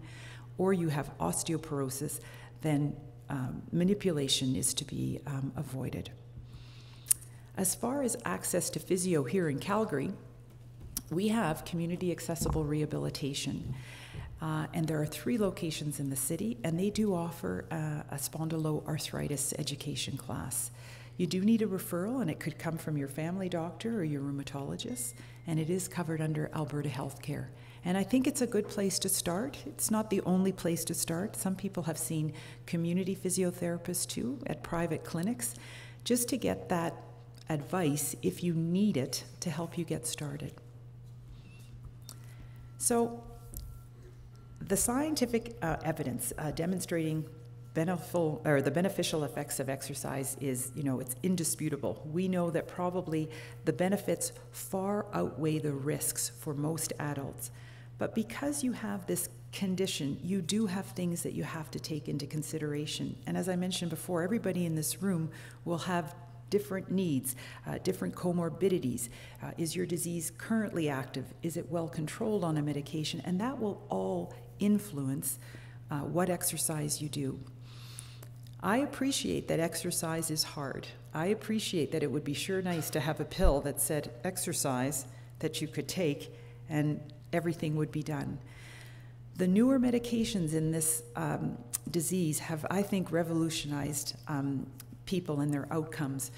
or you have osteoporosis, then manipulation is to be avoided. As far as access to physio here in Calgary, we have community accessible rehabilitation. And there are 3 locations in the city, and they do offer a spondyloarthritis education class. You do need a referral, and it could come from your family doctor or your rheumatologist, and it is covered under Alberta Healthcare. And I think it's a good place to start. It's not the only place to start. Some people have seen community physiotherapists too at private clinics, just to get that advice if you need it to help you get started. So, the scientific evidence demonstrating the beneficial effects of exercise is, it's indisputable. We know that probably the benefits far outweigh the risks for most adults. But because you have this condition, you do have things that you have to take into consideration. And as I mentioned before, everybody in this room will have different needs, different comorbidities. Is your disease currently active? Is it well controlled on a medication? And that will all influence what exercise you do. I appreciate that exercise is hard. I appreciate that it would be sure nice to have a pill that said exercise that you could take and everything would be done. The newer medications in this disease have, I think, revolutionized people and their outcomes.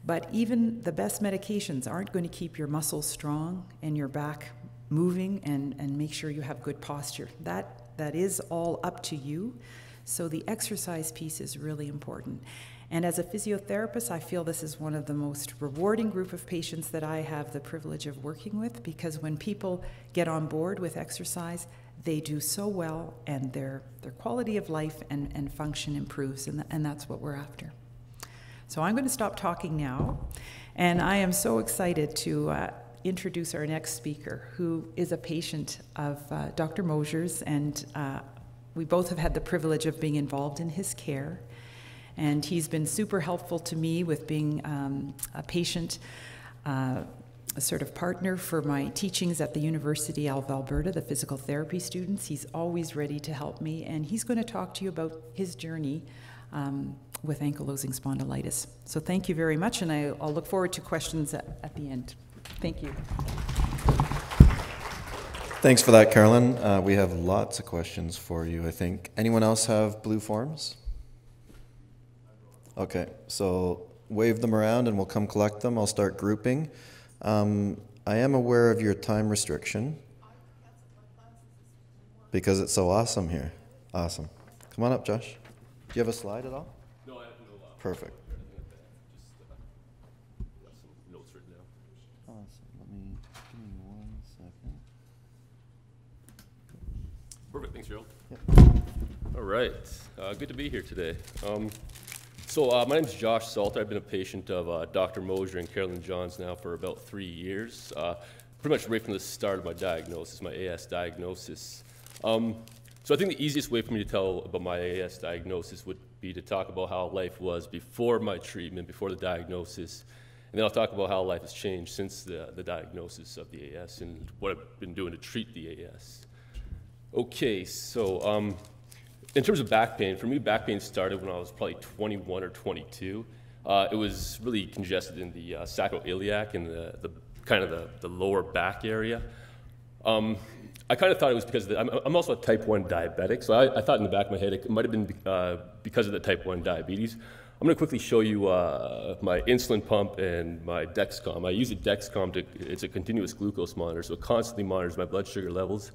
But even the best medications aren't going to keep your muscles strong and your back moving and make sure you have good posture. That is all up to you. So the exercise piece is really important. And as a physiotherapist, I feel this is one of the most rewarding group of patients that I have the privilege of working with, because when people get on board with exercise, they do so well, and their quality of life and function improves, and that's what we're after. So I'm going to stop talking now, and I am so excited to introduce our next speaker, who is a patient of Dr. Mosier's, and we both have had the privilege of being involved in his care, and he's been super helpful to me with being a patient a sort of partner for my teachings at the University of Alberta, the physical therapy students. He's always ready to help me, and he's going to talk to you about his journey with ankylosing spondylitis. So thank you very much, and I'll look forward to questions at the end. Thank you. Thanks for that, Carolyn. We have lots of questions for you, I think. Anyone else have blue forms? Okay, so wave them around and we'll come collect them. I'll start grouping. I am aware of your time restriction because it's so awesome here. Awesome. Come on up, Josh. Do you have a slide at all? No, I have Perfect. Got some notes written down. Awesome. Give me 1 second. Perfect. Thanks, Gerald. Yep. All right. Good to be here today. My name's Josh Salter. I've been a patient of Dr. Mosier and Carolyn Johns now for about 3 years. Pretty much right from the start of my diagnosis, my AS diagnosis. So I think the easiest way for me to tell about my AS diagnosis would be to talk about how life was before my treatment, before the diagnosis, and then I'll talk about how life has changed since the diagnosis of the AS and what I've been doing to treat the AS. Okay, so in terms of back pain, for me, back pain started when I was probably 21 or 22. It was really congested in the sacroiliac and the lower back area. I kind of thought it was because I'm also a type 1 diabetic, so I thought in the back of my head it might have been because of the type 1 diabetes. I'm going to quickly show you my insulin pump and my Dexcom. I use a Dexcom it's a continuous glucose monitor, so it constantly monitors my blood sugar levels.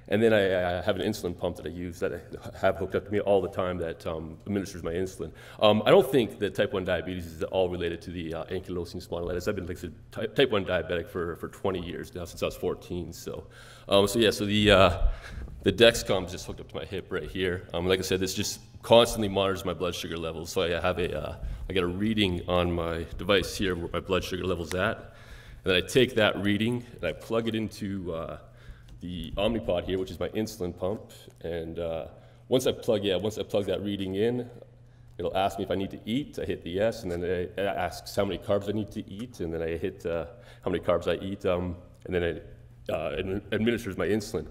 And then I have an insulin pump that I use that I have hooked up to me all the time that administers my insulin. I don't think that type 1 diabetes is at all related to the ankylosing spondylitis. I've been type 1 diabetic for 20 years now, since I was 14. So the Dexcom is just hooked up to my hip right here. Like I said, this just constantly monitors my blood sugar levels. So I have I get a reading on my device here where my blood sugar level's at. And then I take that reading and I plug it into the Omnipod here, which is my insulin pump, and once I plug that reading in, it'll ask me if I need to eat. I hit the yes, and then it asks how many carbs I need to eat, and then I hit how many carbs I eat, and then it administers my insulin.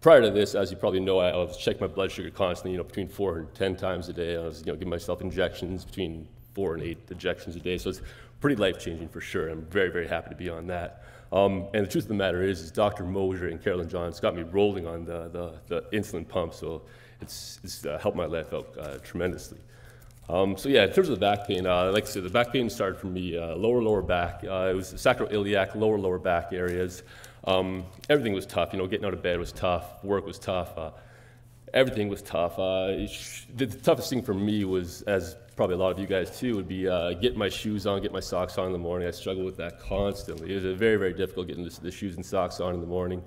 Prior to this, as you probably know, I was checking my blood sugar constantly, between 4 and 10 times a day. I was giving myself injections between 4 and 8 injections a day, so it's pretty life-changing for sure. I'm very, very happy to be on that. And the truth of the matter is Dr. Mosier and Carolyn Johns got me rolling on the insulin pump, so it's helped my life out tremendously. In terms of the back pain, like I said, the back pain started for me lower back. It was sacroiliac, lower back areas. Everything was tough. Getting out of bed was tough. Work was tough. Everything was tough. The toughest thing for me was, as probably a lot of you guys too, would be getting my shoes on, get my socks on in the morning. I struggled with that constantly. It was very, very difficult getting the shoes and socks on in the morning.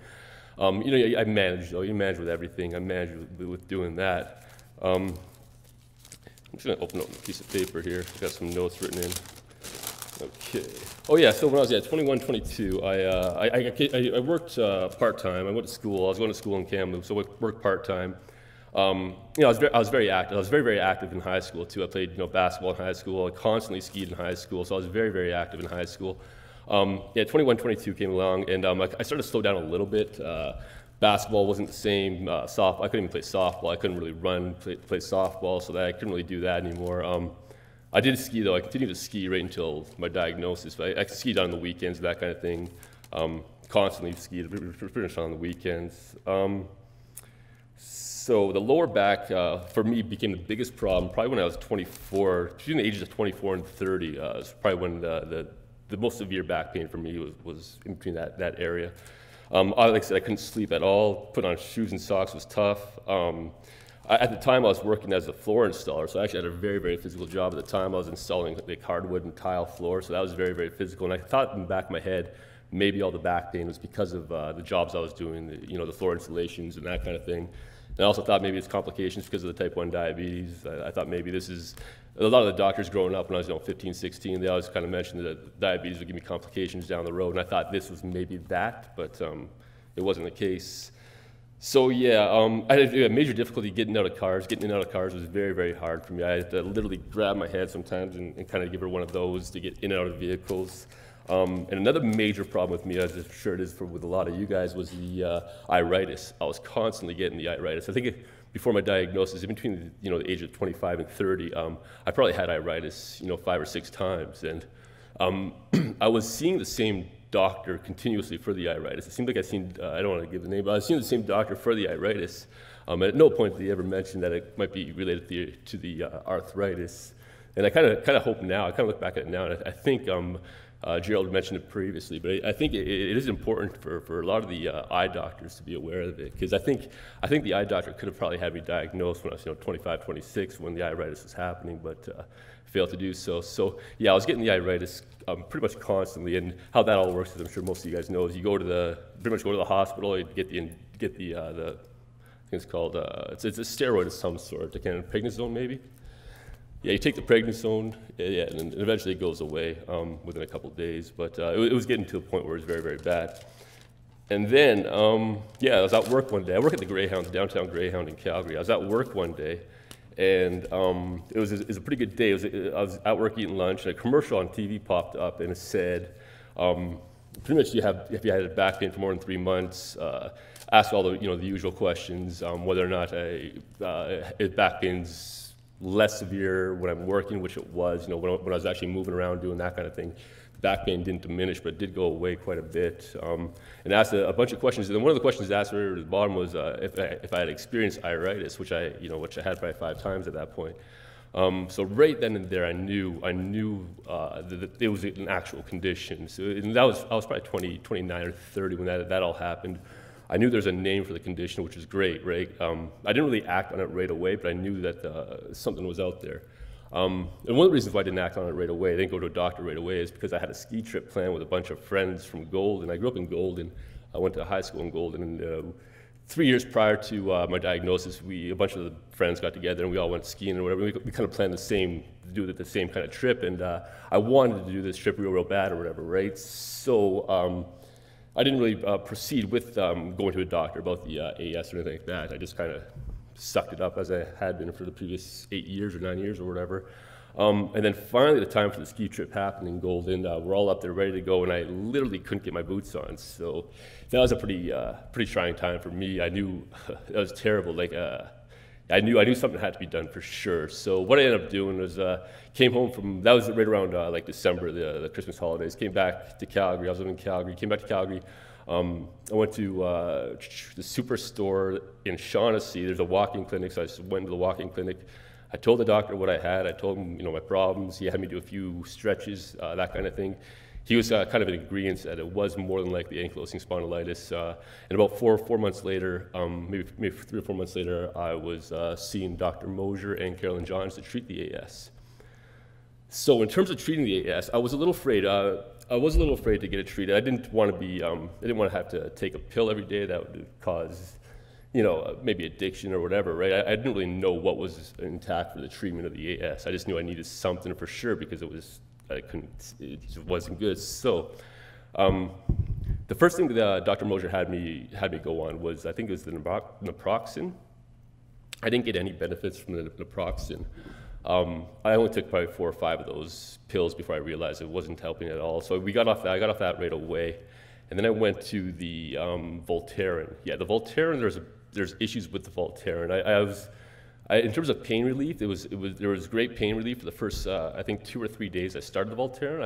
I managed though. You manage with everything. I managed with doing that. I'm just going to open up a piece of paper here. I've got some notes written in. Okay. Oh yeah, so when I was 21, 22, I worked part-time. I went to school. I was going to school in Kamloops, so I worked part-time. I was very active. I was very, very active in high school too. I played basketball in high school. I constantly skied in high school, so I was very, very active in high school. 21, 22 came along, and I started to slow down a little bit. Basketball wasn't the same. Softball, I couldn't even play softball. I couldn't really play softball, so that I couldn't really do that anymore. I did ski though. I continued to ski right until my diagnosis. But I skied on the weekends, that kind of thing. Constantly skied, pretty much on the weekends. So the lower back, for me, became the biggest problem probably when I was 24, between the ages of 24 and 30. It was probably when the most severe back pain for me was in between that area. Like I said, I couldn't sleep at all. Put on shoes and socks was tough. At the time, I was working as a floor installer, so I actually had a very, very physical job at the time. I was installing like hardwood and tile floor, so that was very, very physical. And I thought in the back of my head, maybe all the back pain was because of the jobs I was doing, the floor installations and that kind of thing. And I also thought maybe it's complications because of the type 1 diabetes. I thought maybe this is, a lot of the doctors growing up when I was 15, 16, they always kind of mentioned that diabetes would give me complications down the road, and I thought this was maybe that, but it wasn't the case. So yeah, I had a major difficulty getting out of cars. Getting in and out of cars was very, very hard for me. I had to literally grab my head sometimes and kind of give her one of those to get in and out of vehicles. And another major problem with me, as I'm sure it is with a lot of you guys, was the iritis. I was constantly getting the iritis. I think before my diagnosis, in between the age of 25 and 30, I probably had iritis 5 or 6 times. And I was seeing the same doctor continuously for the iritis. It seemed like I don't want to give the name, but I was seeing the same doctor for the iritis. And at no point did he ever mention that it might be related to the arthritis. And I kind of hope now, I kind of look back at it now, and I think Gerald mentioned it previously, but I think it is important for a lot of the eye doctors to be aware of it, because I think the eye doctor could have probably had me diagnosed when I was 25, 26 when the iritis was happening, but failed to do so. So yeah, I was getting the iritis pretty much constantly, and how that all works, as I'm sure most of you guys know, is you pretty much go to the hospital, you get the I think it's called it's a steroid of some sort, the kind of prednisone maybe. Yeah, you take the prednisone, yeah, and eventually it goes away within a couple of days. But it was getting to a point where it was very, very bad. And then, yeah, I was at work one day. I work at the Greyhound, downtown Greyhound in Calgary. I was at work one day, and it was a pretty good day. I was at work eating lunch, and a commercial on TV popped up, and it said, pretty much if you had back pain for more than 3 months, ask all the the usual questions, whether or not back pain's less severe when I'm working, which it was, when I was actually moving around doing that kind of thing. Back pain didn't diminish, but it did go away quite a bit. And asked a bunch of questions. And then one of the questions asked at the bottom was if I had experienced iritis, which I had probably 5 times at that point. So right then and there, I knew that it was an actual condition. So and I was probably 29 or 30 when that all happened. I knew there's a name for the condition, which is great, right? I didn't really act on it right away, but I knew that something was out there. And one of the reasons why I didn't act on it right away, I didn't go to a doctor right away, is because I had a ski trip planned with a bunch of friends from Golden. I grew up in Golden. I went to high school in Golden, and 3 years prior to my diagnosis, a bunch of the friends got together and we all went skiing or whatever. We kind of planned the same kind of trip, and I wanted to do this trip real bad or whatever, right? So I didn't really proceed with going to a doctor about the AS or anything like that. I just kind of sucked it up as I had been for the previous 8 years or 9 years or whatever. And then finally the time for the ski trip happened in Golden. We're all up there ready to go, and I literally couldn't get my boots on. So that was a pretty trying time for me. I knew that was terrible. Like I knew something had to be done for sure. So what I ended up doing was came home from, that was right around like December, the Christmas holidays. Came back to Calgary. I was living in Calgary. Came back to Calgary. I went to the Superstore in Shaughnessy. There's a walk-in clinic, so I just went to the walk-in clinic. I told the doctor what I had. I told him, my problems. He had me do a few stretches, that kind of thing. He was kind of in agreement that it was more than likely ankylosing spondylitis. And about four months later, maybe 3 or 4 months later, I was seeing Dr. Mosier and Carolyn Johns to treat the AS. So in terms of treating the AS, I was a little afraid. I was a little afraid to get it treated. I didn't want to have to take a pill every day. That would cause, maybe addiction or whatever, right? I didn't really know what was intact for the treatment of the AS. I just knew I needed something for sure because it just wasn't good. So the first thing that Dr. Mosier had me go on was, I think it was the naproxen. I didn't get any benefits from the naproxen. I only took probably 4 or 5 of those pills before I realized it wasn't helping at all. So I got off that right away. And then I went to the Voltaren. Yeah, the Voltaren, there's issues with the Voltaren. In terms of pain relief, there was great pain relief for the first, I think 2 or 3 days I started the Voltaren.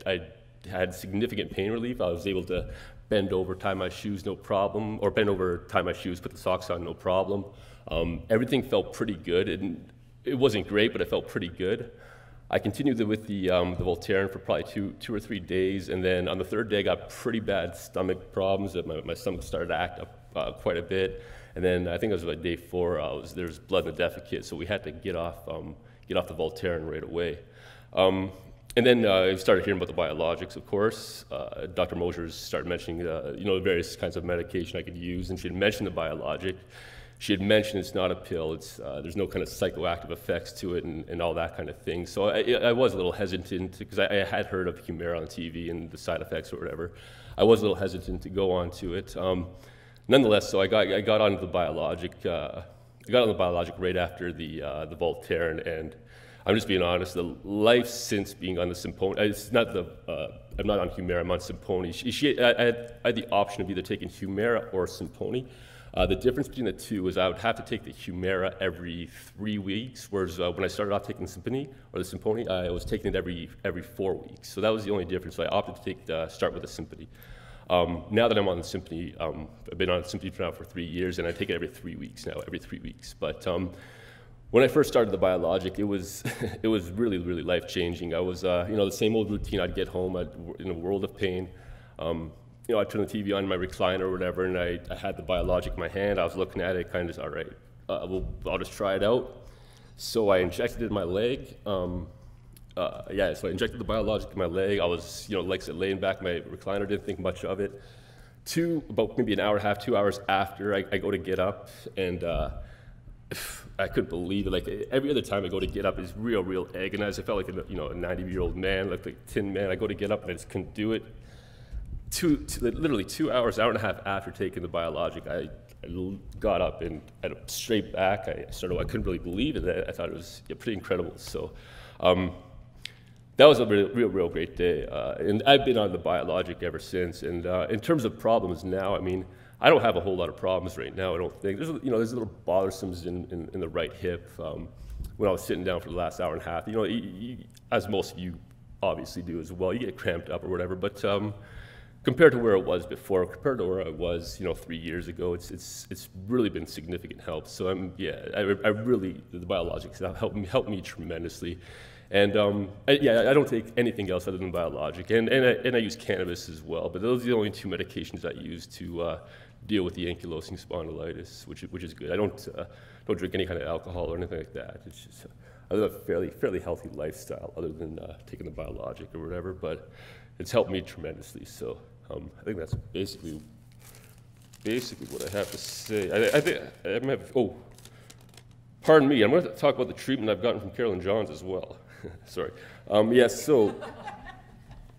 I had significant pain relief. I was able to bend over, tie my shoes, no problem, or bend over, tie my shoes, put the socks on, no problem. Everything felt pretty good. It wasn't great, but it felt pretty good. I continued with the Voltaren for probably 2 or 3 days, and then on the 3rd day I got pretty bad stomach problems. That my stomach started to act up quite a bit. And then I think it was about day 4. There was blood in the defecate, so we had to get off the Voltaren right away. And then I started hearing about the biologics, of course. Dr. Mosier started mentioning the various kinds of medication I could use, and she had mentioned the biologic. She had mentioned it's not a pill. There's no kind of psychoactive effects to it and all that kind of thing. So I was a little hesitant because I had heard of Humira on TV and the side effects or whatever. I was a little hesitant to go on to it. Nonetheless, so I got onto the biologic. I got on the biologic right after the Voltaren, and I'm just being honest. The life since being on the Simponi, I'm not on Humira. I'm on Simponi. I had the option of either taking Humira or Simponi. The difference between the two is I would have to take the Humira every 3 weeks, whereas when I started off taking Simponi, I was taking it every 4 weeks. So that was the only difference. So I opted to start with the Simponi. Now that I'm on the Simponi, I've been on Simponi now for 3 years, and I take it every 3 weeks now, every 3 weeks. But when I first started the biologic, it was it was really, really life-changing. I was, the same old routine. I'd get home, in a world of pain. I'd turn the TV on in my recliner or whatever, and I had the biologic in my hand. I was looking at it, kind of just, all right, I'll just try it out. So I injected it in my leg. So I injected the biologic in my leg. I was, like I said, laying back in my recliner, didn't think much of it. About maybe an hour and a half, 2 hours after, I go to get up, and I couldn't believe it. Like, every other time I go to get up, it's real agonized. I felt like a 90-year-old man, like a tin man. I go to get up, and I just couldn't do it. Literally 2 hours, hour and a half after taking the biologic, I got up and I had a straight back. I couldn't really believe it. I thought it was pretty incredible. So that was a real great day. And I've been on the biologic ever since. And in terms of problems now, I mean, I don't have a whole lot of problems right now, I don't think. There's little bothersomes in the right hip. When I was sitting down for the last hour and a half, as most of you obviously do as well, you get cramped up or whatever. But compared to where it was before, compared to where I was, 3 years ago, it's really been significant help. So I really, the biologics have helped me tremendously. And I don't take anything else other than biologic, and I use cannabis as well. But those are the only two medications I use to deal with the ankylosing spondylitis, which is good. I don't drink any kind of alcohol or anything like that. It's just I live a fairly healthy lifestyle, other than taking the biologic or whatever. But it's helped me tremendously. So I think that's basically what I have to say. I think I might have, pardon me. I'm going to talk about the treatment I've gotten from Carolyn Johns as well. Sorry. So.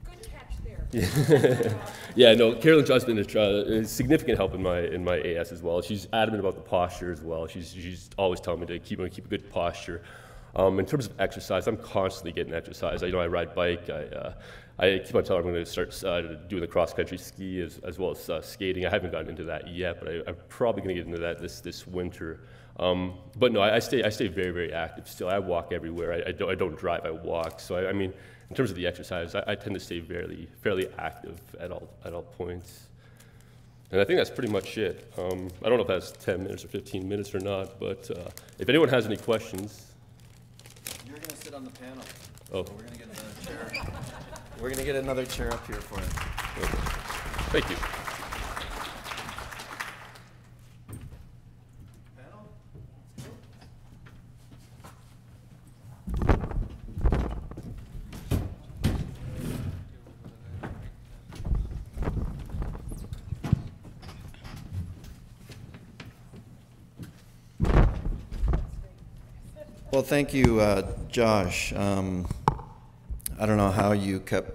Good catch there. Carolyn John's been a significant help in my AS as well. She's adamant about the posture as well. She's always telling me to keep a good posture. In terms of exercise, I'm constantly getting exercise. I ride bike. I keep on telling her I'm going to start doing the cross-country ski as well as skating. I haven't gotten into that yet, but I'm probably going to get into that this winter. But no, I stay very, very active still. I walk everywhere. I don't drive, I walk. So I mean, in terms of the exercise, I tend to stay fairly active at all points. And I think that's pretty much it. I don't know if that's 10 minutes or 15 minutes or not, but if anyone has any questions. You're going to sit on the panel. Oh. So we're going to get another chair. We're going to get another chair up here for you. Okay. Thank you. Well, thank you, Josh. I don't know how you kept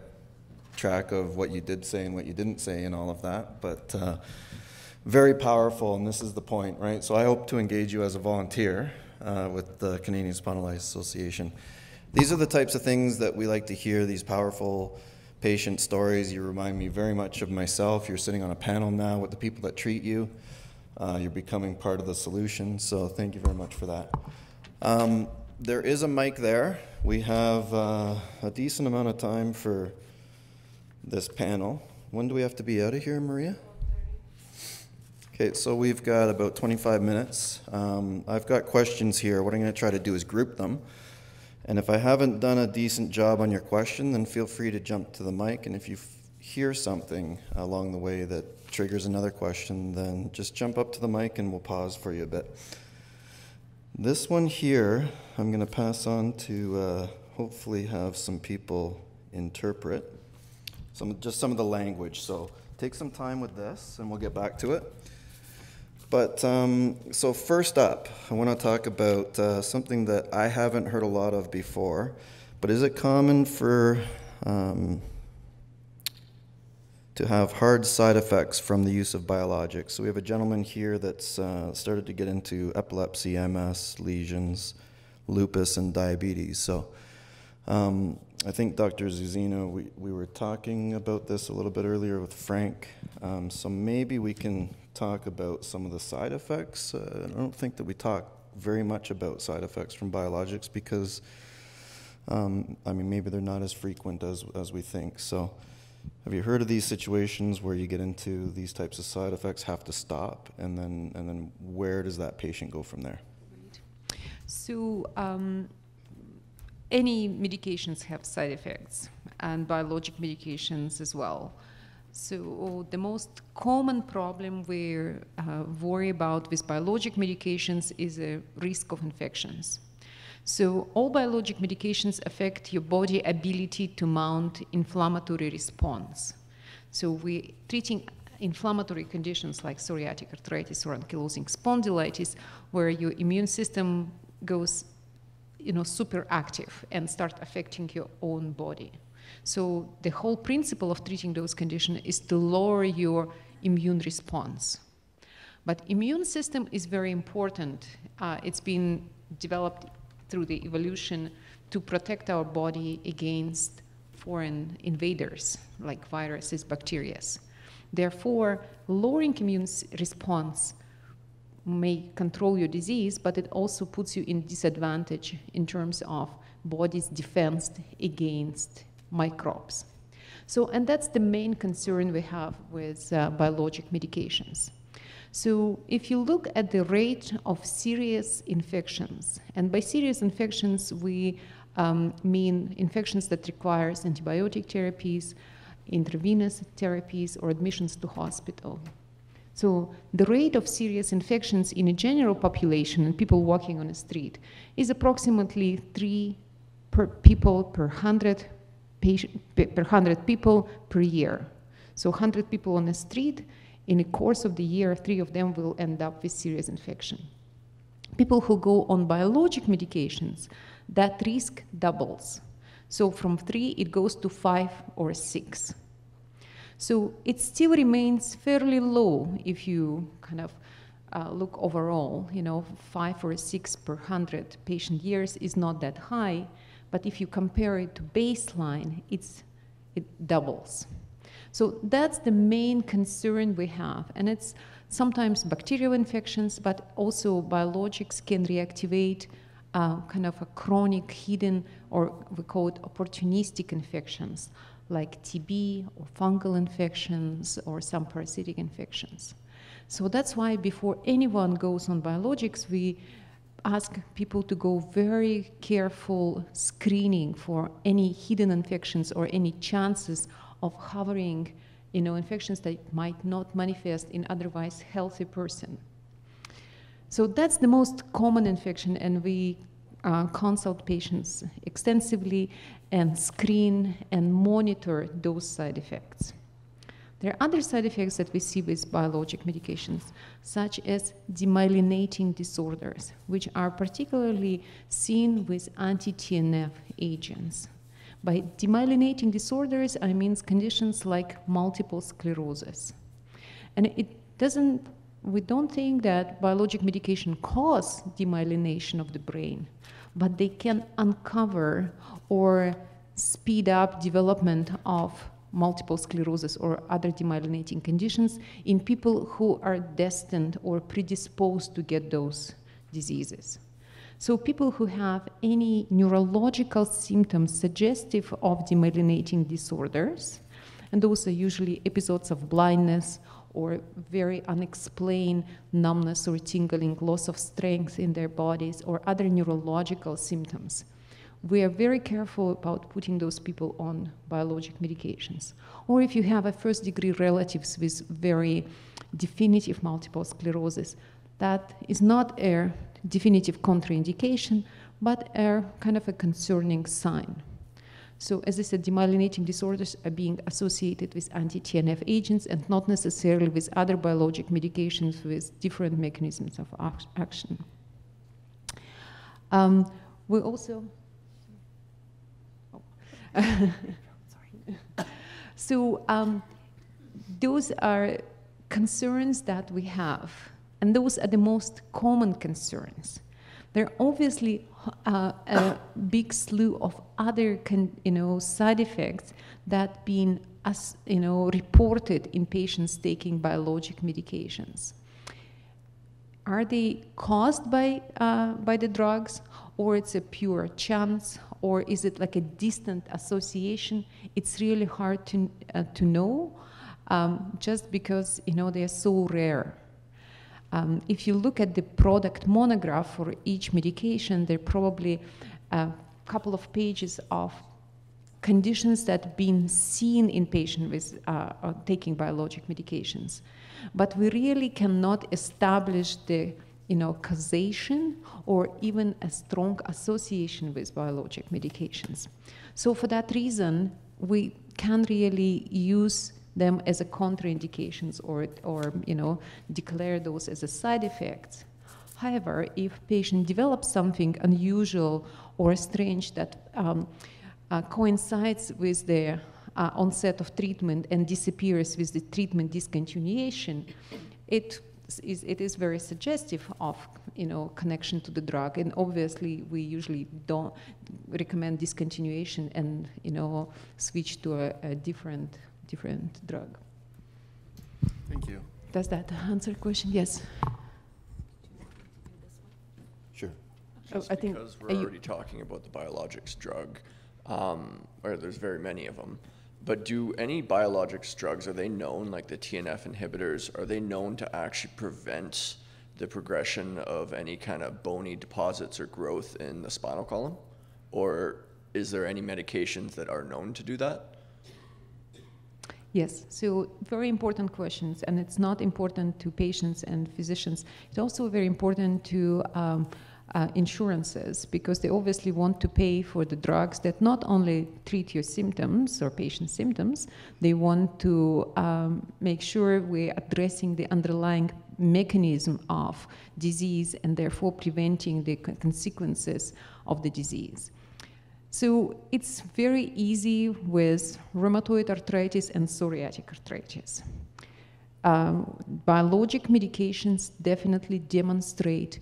track of what you did say and what you didn't say and all of that, but very powerful, and this is the point, right? So I hope to engage you as a volunteer with the Canadian Spondylitis Association. These are the types of things that we like to hear, these powerful patient stories. You remind me very much of myself. You're sitting on a panel now with the people that treat you. You're becoming part of the solution, so thank you very much for that. There is a mic there. We have a decent amount of time for this panel. When do we have to be out of here, Maria? Okay, so we've got about 25 minutes. I've got questions here. What I'm going to try to do is group them. And if I haven't done a decent job on your question, then feel free to jump to the mic. And if you hear something along the way that triggers another question, then just jump up to the mic and we'll pause for you a bit. This one here, I'm going to pass on to hopefully have some people interpret just some of the language. So take some time with this and we'll get back to it. But so first up, I want to talk about something that I haven't heard a lot of before, but is it common for to have hard side effects from the use of biologics? So we have a gentleman here that's started to get into epilepsy, MS, lesions, lupus, and diabetes. So I think Dr. Zuzino, we were talking about this a little bit earlier with Frank. So maybe we can talk about some of the side effects. I don't think that we talk very much about side effects from biologics because, I mean, maybe they're not as frequent as we think. So have you heard of these situations where you get into these types of side effects, have to stop, and then where does that patient go from there? So any medications have side effects, and biologic medications as well. So the most common problem we worry about with biologic medications is a risk of infections. So all biologic medications affect your body ability to mount inflammatory response. So we're treating inflammatory conditions like psoriatic arthritis or ankylosing spondylitis, where your immune system goes, super active and start affecting your own body. So the whole principle of treating those conditions is to lower your immune response. But immune system is very important. It's been developed through the evolution to protect our body against foreign invaders like viruses, bacteria. Therefore, lowering immune response may control your disease, but it also puts you in disadvantage in terms of body's defense against microbes. So, and that's the main concern we have with biologic medications. So if you look at the rate of serious infections, and by serious infections we mean infections that requires antibiotic therapies, intravenous therapies, or admissions to hospital. So the rate of serious infections in a general population and people walking on the street is approximately 3 people per 100 people per year. So 100 people on the street, in the course of the year, 3 of them will end up with serious infection. People who go on biologic medications, that risk doubles. So from 3, it goes to 5 or 6. So it still remains fairly low if you kind of look overall. 5 or 6 per 100 patient years is not that high, but if you compare it to baseline, it doubles. So that's the main concern we have, and it's sometimes bacterial infections, but also biologics can reactivate kind of a chronic hidden, or we call it opportunistic infections, like TB or fungal infections or some parasitic infections. So that's why before anyone goes on biologics, we ask people to go very careful screening for any hidden infections or any chances of harboring, infections that might not manifest in otherwise healthy person. So that's the most common infection, and we consult patients extensively and screen and monitor those side effects. There are other side effects that we see with biologic medications, such as demyelinating disorders, which are particularly seen with anti-TNF agents. By demyelinating disorders, I mean conditions like multiple sclerosis. And we don't think that biologic medication cause demyelination of the brain, but they can uncover or speed up development of multiple sclerosis or other demyelinating conditions in people who are destined or predisposed to get those diseases. So people who have any neurological symptoms suggestive of demyelinating disorders, and those are usually episodes of blindness or very unexplained numbness or tingling, loss of strength in their bodies, or other neurological symptoms, we are very careful about putting those people on biologic medications. Or if you have a first-degree relatives with very definitive multiple sclerosis, that is not a definitive contraindication, but a kind of a concerning sign. So as I said, demyelinating disorders are being associated with anti-TNF agents and not necessarily with other biologic medications with different mechanisms of action. We also... So those are concerns that we have, and those are the most common concerns. There are obviously a big slew of other side effects that been reported in patients taking biologic medications. Are they caused by the drugs, or it's a pure chance, or is it like a distant association? It's really hard to know, just because they are so rare. If you look at the product monograph for each medication, there are probably a couple of pages of conditions that have been seen in patients with taking biologic medications. But we really cannot establish the causation or even a strong association with biologic medications. So for that reason, we can't really use them as a contraindications or declare those as a side effects. However, if patient develops something unusual or strange that coincides with the onset of treatment and disappears with the treatment discontinuation, it is very suggestive of connection to the drug. And obviously, we usually don't recommend discontinuation and switch to a different drug. Thank you. Does that answer the question? Yes. Sure. Just I think, because we're already talking about the biologics drug, or there's very many of them, but do any biologics drugs, are they known, like the TNF inhibitors, are they known to actually prevent the progression of any kind of bony deposits or growth in the spinal column? Or is there any medications that are known to do that? Yes, so very important questions, and it's not important to patients and physicians. It's also very important to insurances, because they obviously want to pay for the drugs that not only treat your symptoms or patient symptoms, they want to make sure we're addressing the underlying mechanism of disease and therefore preventing the consequences of the disease. So it's very easy with rheumatoid arthritis and psoriatic arthritis. Biologic medications definitely demonstrate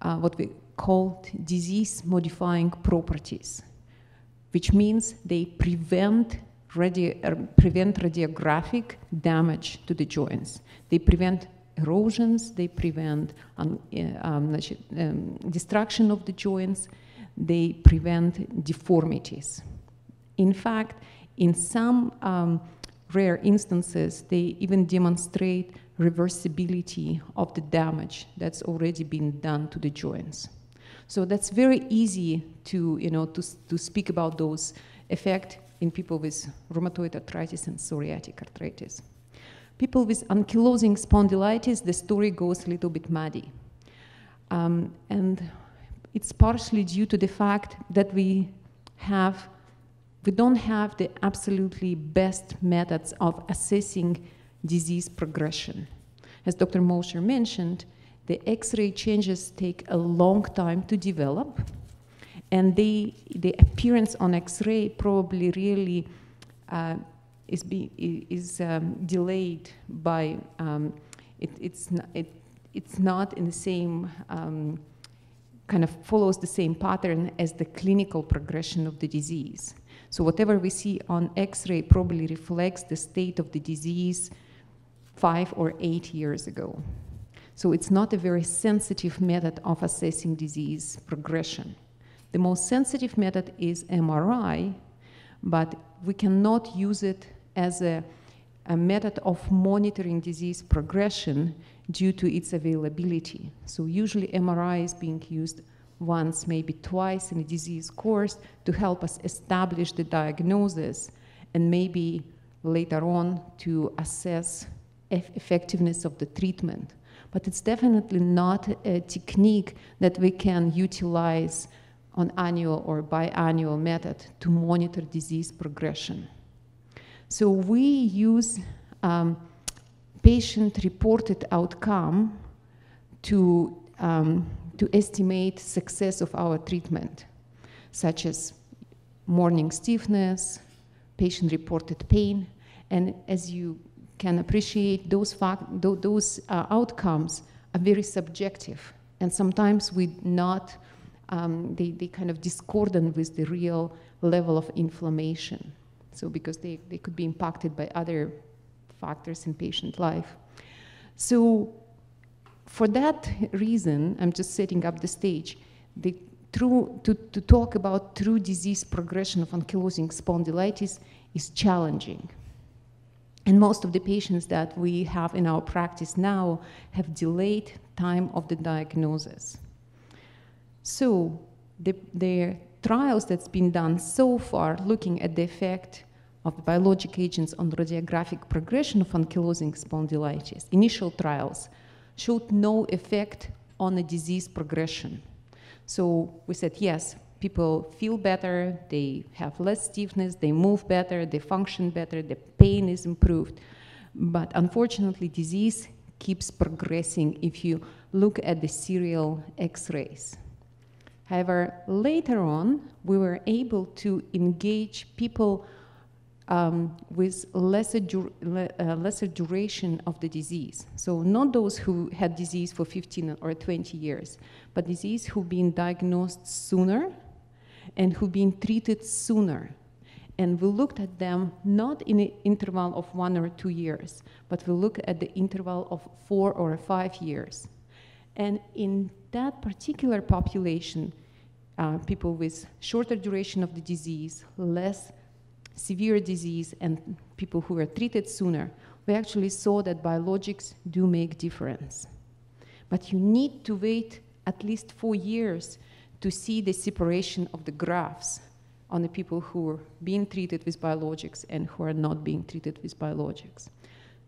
what we call disease-modifying properties, which means they prevent radiographic damage to the joints. They prevent erosions, they prevent destruction of the joints, they prevent deformities. In fact, in some rare instances, they even demonstrate reversibility of the damage that's already been done to the joints. So that's very easy to speak about those effects in people with rheumatoid arthritis and psoriatic arthritis. People with ankylosing spondylitis, the story goes a little bit muddy. And it's partially due to the fact that we don't have the absolutely best methods of assessing disease progression. As Dr. Mosher mentioned, the X-ray changes take a long time to develop, and the appearance on X-ray probably really is delayed by it's not in the same kind of follows the same pattern as the clinical progression of the disease. So whatever we see on X-ray probably reflects the state of the disease 5 or 8 years ago. So it's not a very sensitive method of assessing disease progression. The most sensitive method is MRI, but we cannot use it as a method of monitoring disease progression due to its availability. So usually MRI is being used once, maybe twice in a disease course to help us establish the diagnosis and maybe later on to assess effectiveness of the treatment. But it's definitely not a technique that we can utilize on annual or biannual method to monitor disease progression. So we use patient-reported outcome to estimate success of our treatment, such as morning stiffness, patient-reported pain, and as you can appreciate, those outcomes are very subjective, and sometimes they kind of discordant with the real level of inflammation. So because they could be impacted by other factors in patient life. So for that reason, I'm just setting up the stage. To talk about true disease progression of ankylosing spondylitis is challenging. And most of the patients that we have in our practice now have delayed time of the diagnosis. So the trials that's been done so far looking at the effect of biologic agents on radiographic progression of ankylosing spondylitis, initial trials showed no effect on the disease progression. So we said, yes, people feel better, they have less stiffness, they move better, they function better, the pain is improved. But unfortunately, disease keeps progressing if you look at the serial X-rays. However, later on, we were able to engage people with lesser duration of the disease. So not those who had disease for 15 or 20 years, but disease who've been diagnosed sooner and who've been treated sooner. And we looked at them not in an interval of 1 or 2 years, but we looked at the interval of 4 or 5 years. And in that particular population, people with shorter duration of the disease, less severe disease, and people who were treated sooner, we actually saw that biologics do make difference. But you need to wait at least 4 years to see the separation of the graphs on the people who are being treated with biologics and who are not being treated with biologics.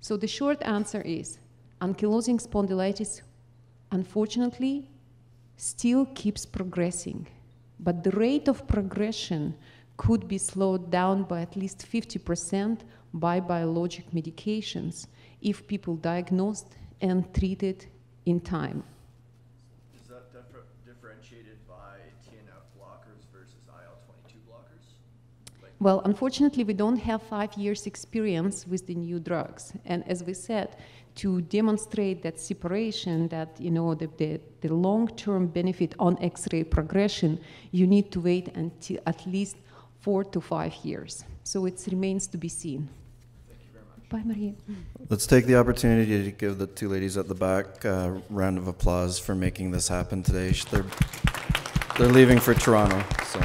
So the short answer is, ankylosing spondylitis, unfortunately, still keeps progressing, but the rate of progression could be slowed down by at least 50% by biologic medications if people diagnosed and treated in time. Is that differentiated by TNF blockers versus IL-22 blockers? Well, unfortunately, we don't have 5 years experience with the new drugs. And as we said, to demonstrate that separation, that the long-term benefit on X-ray progression, you need to wait until at least 4 to 5 years. So it remains to be seen. Thank you very much. Bye, Maria. Let's take the opportunity to give the two ladies at the back a round of applause for making this happen today. They're leaving for Toronto, so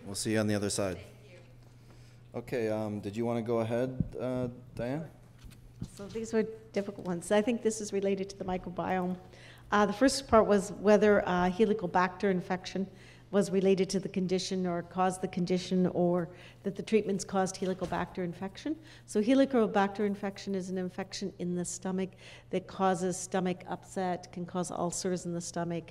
we'll see you on the other side. Okay, did you want to go ahead, Diane? So these were difficult ones. I think this is related to the microbiome. The first part was whether Helicobacter infection was related to the condition or caused the condition, or that the treatments caused Helicobacter infection. So Helicobacter infection is an infection in the stomach that causes stomach upset, can cause ulcers in the stomach.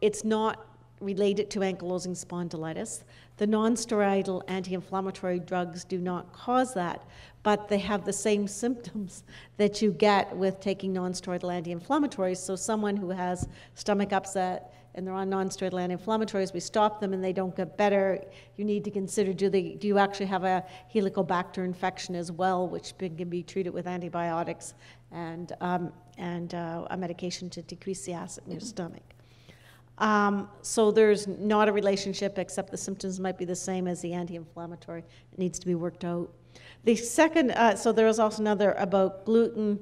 It's not related to ankylosing spondylitis. The non-steroidal anti-inflammatory drugs do not cause that, but they have the same symptoms that you get with taking non-steroidal anti-inflammatories. So someone who has stomach upset and they're on non-steroidal anti-inflammatories, we stop them and they don't get better, you need to consider, do you actually have a Helicobacter infection as well, which can be treated with antibiotics and a medication to decrease the acid in your stomach. So there's not a relationship, except the symptoms might be the same as the anti-inflammatory. It needs to be worked out. The second, so there was also another about gluten.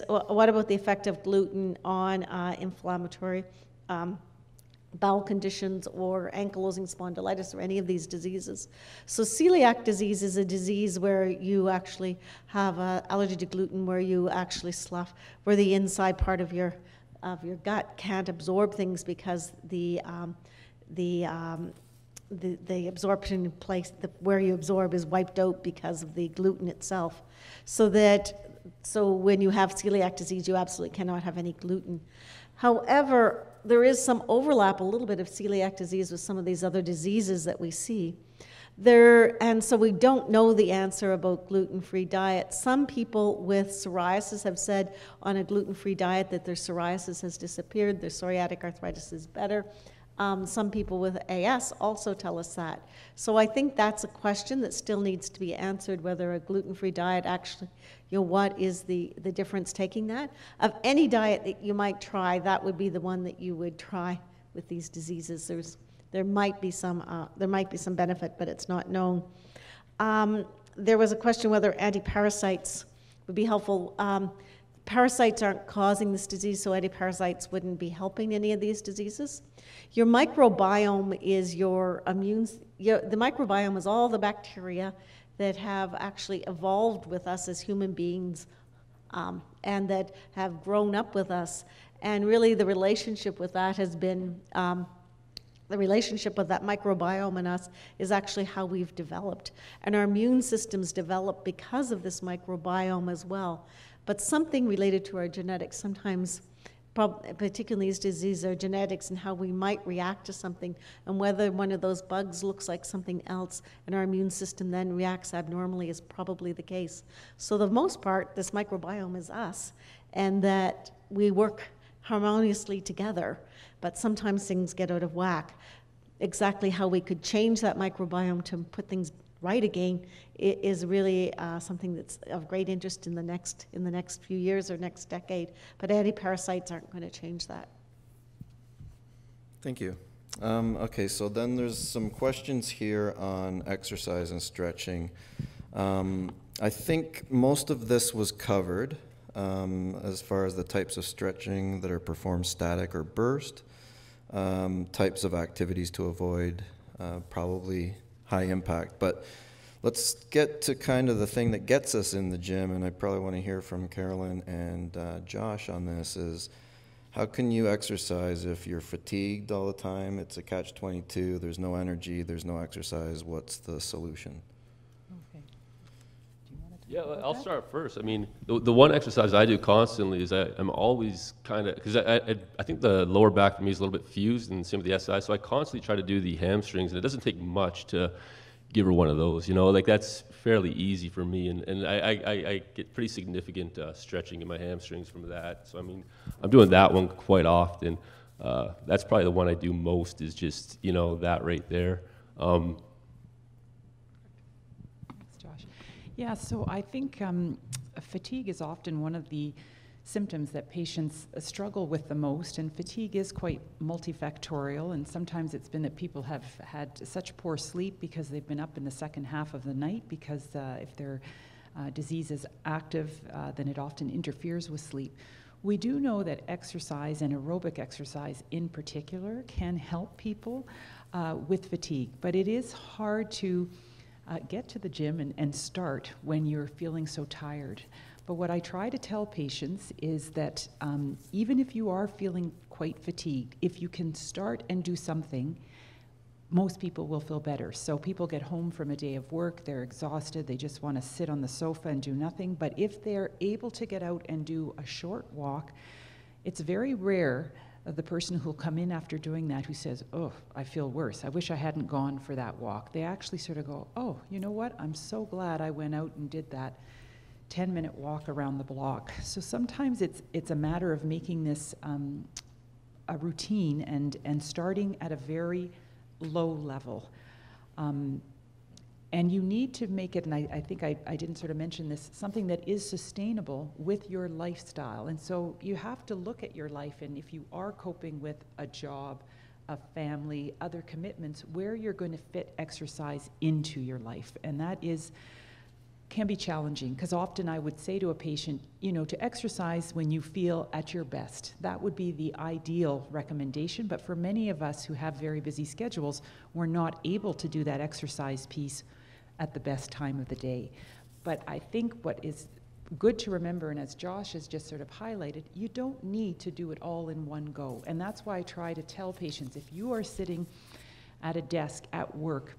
What about the effect of gluten on inflammatory bowel conditions or ankylosing spondylitis or any of these diseases? So celiac disease is a disease where you actually have allergy to gluten, where you actually slough, where the inside part of your gut can't absorb things because the absorption place where you absorb is wiped out because of the gluten itself. So when you have celiac disease, you absolutely cannot have any gluten. However, there is some overlap, a little bit of celiac disease with some of these other diseases that we see. And so we don't know the answer about gluten-free diet. Some people with psoriasis have said on a gluten-free diet that their psoriasis has disappeared, their psoriatic arthritis is better. Some people with AS also tell us that. So I think that's a question that still needs to be answered, whether a gluten-free diet actually, what is the difference taking that? Of any diet that you might try, that would be the one that you would try with these diseases. There might be some benefit, but it's not known. There was a question whether antiparasites would be helpful. Parasites aren't causing this disease, so antiparasites wouldn't be helping any of these diseases. Your microbiome is your the microbiome is all the bacteria that have actually evolved with us as human beings, and that have grown up with us. And really the relationship with that has been, the relationship of that microbiome in us is actually how we've developed. And our immune systems develop because of this microbiome as well. But something related to our genetics, sometimes, particularly these diseases, are genetics and how we might react to something, and whether one of those bugs looks like something else and our immune system then reacts abnormally is probably the case. So the most part, this microbiome is us, and that we work harmoniously together, but sometimes things get out of whack. Exactly how we could change that microbiome to put things right again is really something that's of great interest in the next few years or next decade. But anti-parasites aren't going to change that. Thank you. Okay, so then there's some questions here on exercise and stretching. I think most of this was covered as far as the types of stretching that are performed static or burst, types of activities to avoid, probably high impact. But let's get to kind of the thing that gets us in the gym, and I probably want to hear from Carolyn and Josh on this, is how can you exercise if you're fatigued all the time? It's a catch-22, there's no energy, there's no exercise. What's the solution? Okay. Do you want to Yeah, talk about I'll that? start first. I mean, the one exercise I do constantly is I'm always kind of, because I think the lower back for me is a little bit fused, and same with the SI, so I constantly try to do the hamstrings, and it doesn't take much to give her one of those, you know, like that's fairly easy for me, and I get pretty significant stretching in my hamstrings from that. So I mean, I'm doing that one quite often. That's probably the one I do most, is just, you know, that right there. Thanks, Josh. Yeah, so I think fatigue is often one of the symptoms that patients struggle with the most, and fatigue is quite multifactorial, and sometimes it's been that people have had such poor sleep because they've been up in the second half of the night, because if their disease is active, then it often interferes with sleep. We do know that exercise, and aerobic exercise in particular, can help people with fatigue, but it is hard to get to the gym and start when you're feeling so tired. But what I try to tell patients is that even if you are feeling quite fatigued, if you can start and do something, most people will feel better. So people get home from a day of work, they're exhausted, they just want to sit on the sofa and do nothing. But if they're able to get out and do a short walk, it's very rare the person who'll come in after doing that who says, oh, I feel worse. I wish I hadn't gone for that walk. They actually sort of go, oh, you know what? I'm so glad I went out and did that 10-minute walk around the block. So sometimes it's a matter of making this a routine and starting at a very low level. And you need to make it, and I think I didn't sort of mention this, something that is sustainable with your lifestyle. And so you have to look at your life, and if you are coping with a job, a family, other commitments, where you're going to fit exercise into your life. And that can be challenging, because often I would say to a patient, you know, to exercise when you feel at your best. That would be the ideal recommendation, but for many of us who have very busy schedules, we're not able to do that exercise piece at the best time of the day. But I think what is good to remember, and as Josh has just sort of highlighted, you don't need to do it all in one go. And that's why I try to tell patients, if you are sitting at a desk at work,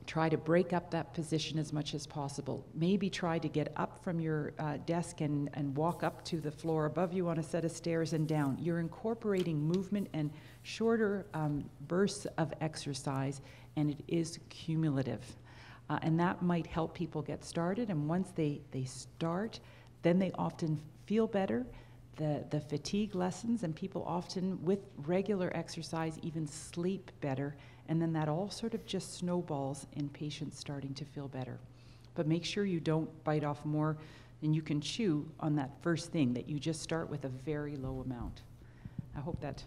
try to break up that position as much as possible. Maybe try to get up from your desk and walk up to the floor above you on a set of stairs and down. You're incorporating movement and shorter bursts of exercise, and it is cumulative. And that might help people get started, and once they start, then they often feel better. The fatigue lessens, and people often, with regular exercise, even sleep better. And then that all sort of just snowballs in patients starting to feel better. But make sure you don't bite off more than you can chew on that first thing, that you just start with a very low amount. I hope that...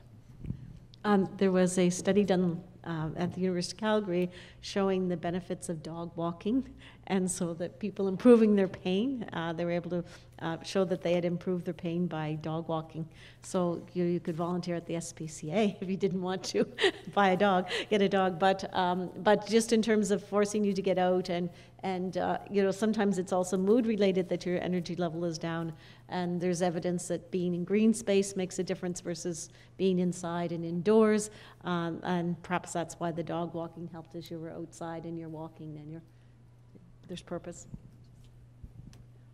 There was a study done at the University of Calgary showing the benefits of dog walking, And so that people improving their pain, they were able to show that they had improved their pain by dog walking. So you could volunteer at the SpCA if you didn't want to buy a dog, get a dog. But just in terms of forcing you to get out and sometimes it's also mood related that your energy level is down. And there's evidence that being in green space makes a difference versus being inside and indoors. And perhaps that's why the dog walking helped, as you were outside and you're walking and there's purpose.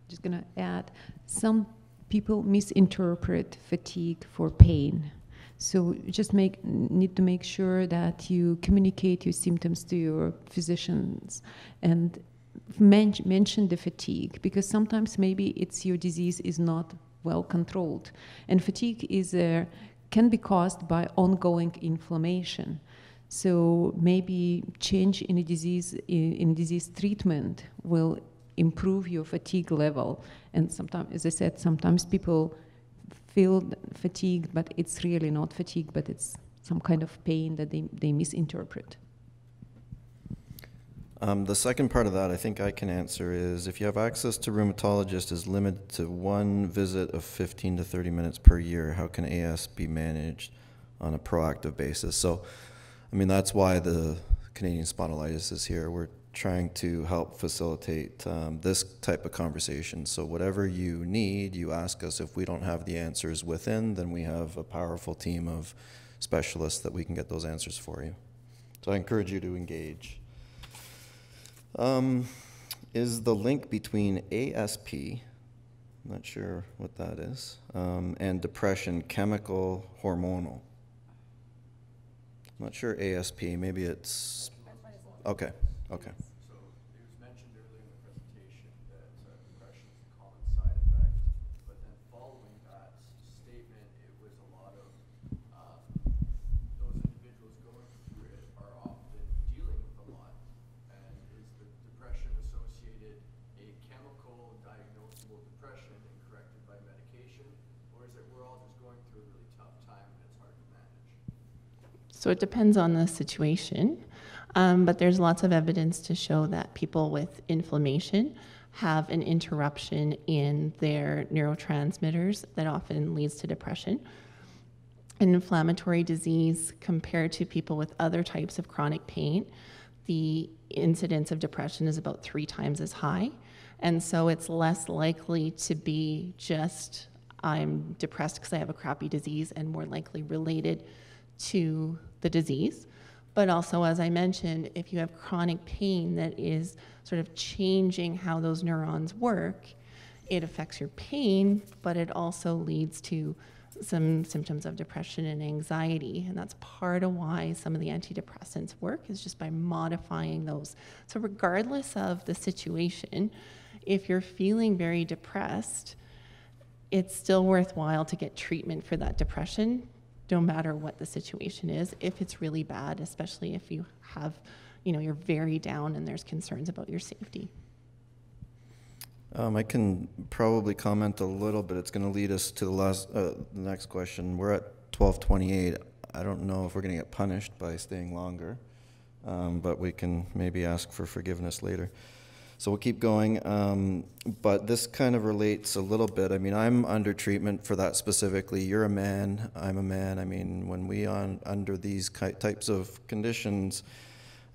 Just going to add, some people misinterpret fatigue for pain. So you just need to make sure that you communicate your symptoms to your physicians and mention the fatigue, because sometimes maybe it's your disease is not well controlled. And fatigue can be caused by ongoing inflammation. So maybe change in a disease in disease treatment will improve your fatigue level. And sometimes, as I said, sometimes people feel fatigued, but it's really not fatigue, but it's some kind of pain that they misinterpret. The second part of that I think I can answer is, if you have access to rheumatologist is limited to one visit of 15 to 30 minutes per year, how can AS be managed on a proactive basis? So, I mean, that's why the Canadian Spondylitis is here. We're trying to help facilitate this type of conversation. So whatever you need, you ask us. If we don't have the answers within, then we have a powerful team of specialists that we can get those answers for you. So I encourage you to engage. Is the link between ASP, I'm not sure what that is, and depression chemical, hormonal? I'm not sure ASP, maybe it's, okay. Okay. So it was mentioned earlier in the presentation that depression is a common side effect, but then following that statement, it was a lot of those individuals going through it are often dealing with a lot. And is the depression associated a chemical diagnosable depression and corrected by medication, or is it we're all just going through a really tough time and it's hard to manage? So it depends on the situation. But there's lots of evidence to show that people with inflammation have an interruption in their neurotransmitters that often leads to depression. An inflammatory disease compared to people with other types of chronic pain, the incidence of depression is about 3 times as high. And so it's less likely to be just, I'm depressed because I have a crappy disease, and more likely related to the disease. But also, as I mentioned, if you have chronic pain that is sort of changing how those neurons work, it affects your pain, but it also leads to some symptoms of depression and anxiety. And that's part of why some of the antidepressants work, is just by modifying those. So regardless of the situation, if you're feeling very depressed, it's still worthwhile to get treatment for that depression, no matter what the situation is. If it's really bad, especially if you have, you're very down and there's concerns about your safety. I can probably comment a little bit. It's going to lead us to the next question. We're at 12:28. I don't know if we're going to get punished by staying longer, but we can maybe ask for forgiveness later. So we'll keep going, but this kind of relates a little bit. I mean, I'm under treatment for that specifically. You're a man, I'm a man. I mean, when we are under these types of conditions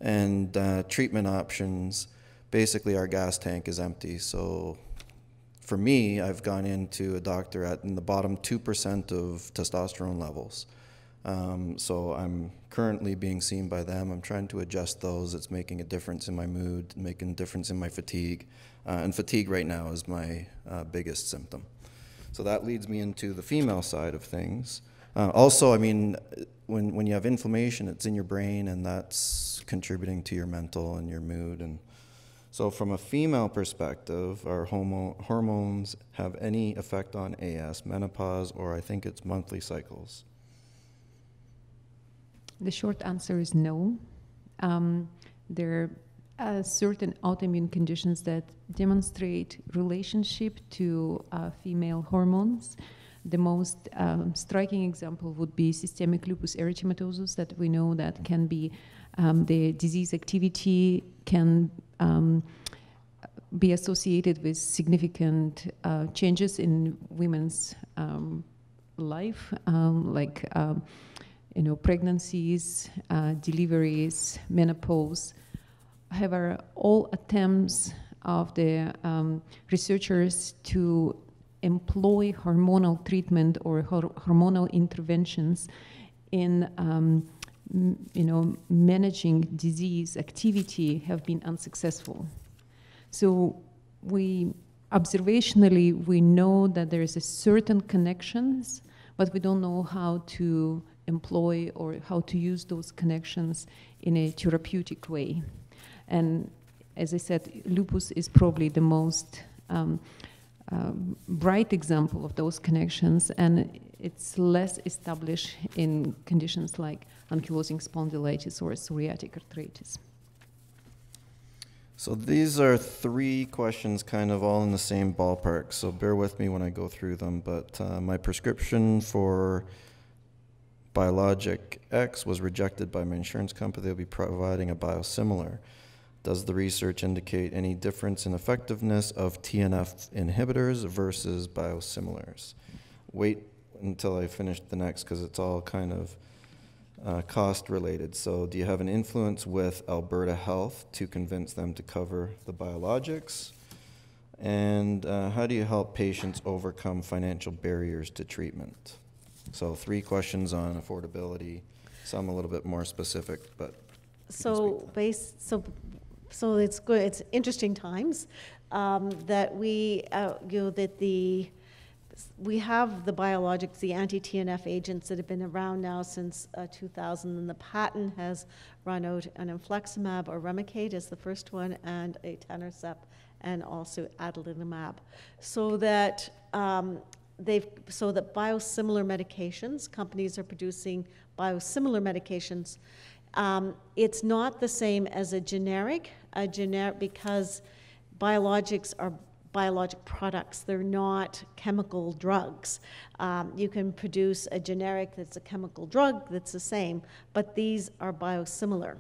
and treatment options, basically our gas tank is empty. So for me, I've gone into a doctor in the bottom 2% of testosterone levels. So I'm currently being seen by them. I'm trying to adjust those. It's making a difference in my mood, making a difference in my fatigue. And fatigue right now is my biggest symptom. So that leads me into the female side of things. Also, I mean, when you have inflammation, it's in your brain, and that's contributing to your mental and your mood. And so from a female perspective, our hormones have any effect on AS, menopause, or I think it's monthly cycles? The short answer is no. There are certain autoimmune conditions that demonstrate relationship to female hormones. The most striking example would be systemic lupus erythematosus, that we know that can be the disease activity can be associated with significant changes in women's life, like pregnancies, deliveries, menopause. However, all attempts of the researchers to employ hormonal treatment or hormonal interventions in managing disease activity have been unsuccessful. So observationally, we know that there is a certain connections, but we don't know how to employ or how to use those connections in a therapeutic way. And as I said, lupus is probably the most bright example of those connections, and it's less established in conditions like ankylosing spondylitis or psoriatic arthritis. So these are 3 questions kind of all in the same ballpark, so bear with me when I go through them, but my prescription for biologic X was rejected by my insurance company. They'll be providing a biosimilar. Does the research indicate any difference in effectiveness of TNF inhibitors versus biosimilars? Wait until I finish the next because it's all kind of cost related. So do you have an influence with Alberta Health to convince them to cover the biologics? And how do you help patients overcome financial barriers to treatment? So 3 questions on affordability, some a little bit more specific, but so it's good. It's interesting times that we we have the biologics, the anti-TNF agents that have been around now since 2000, and the patent has run out on infliximab or Remicade as the first one, and etanercept, and also adalimumab, so that biosimilar medications, companies are producing biosimilar medications. It's not the same as a generic because biologics are biologic products. They're not chemical drugs. You can produce a generic that's a chemical drug that's the same, but these are biosimilar.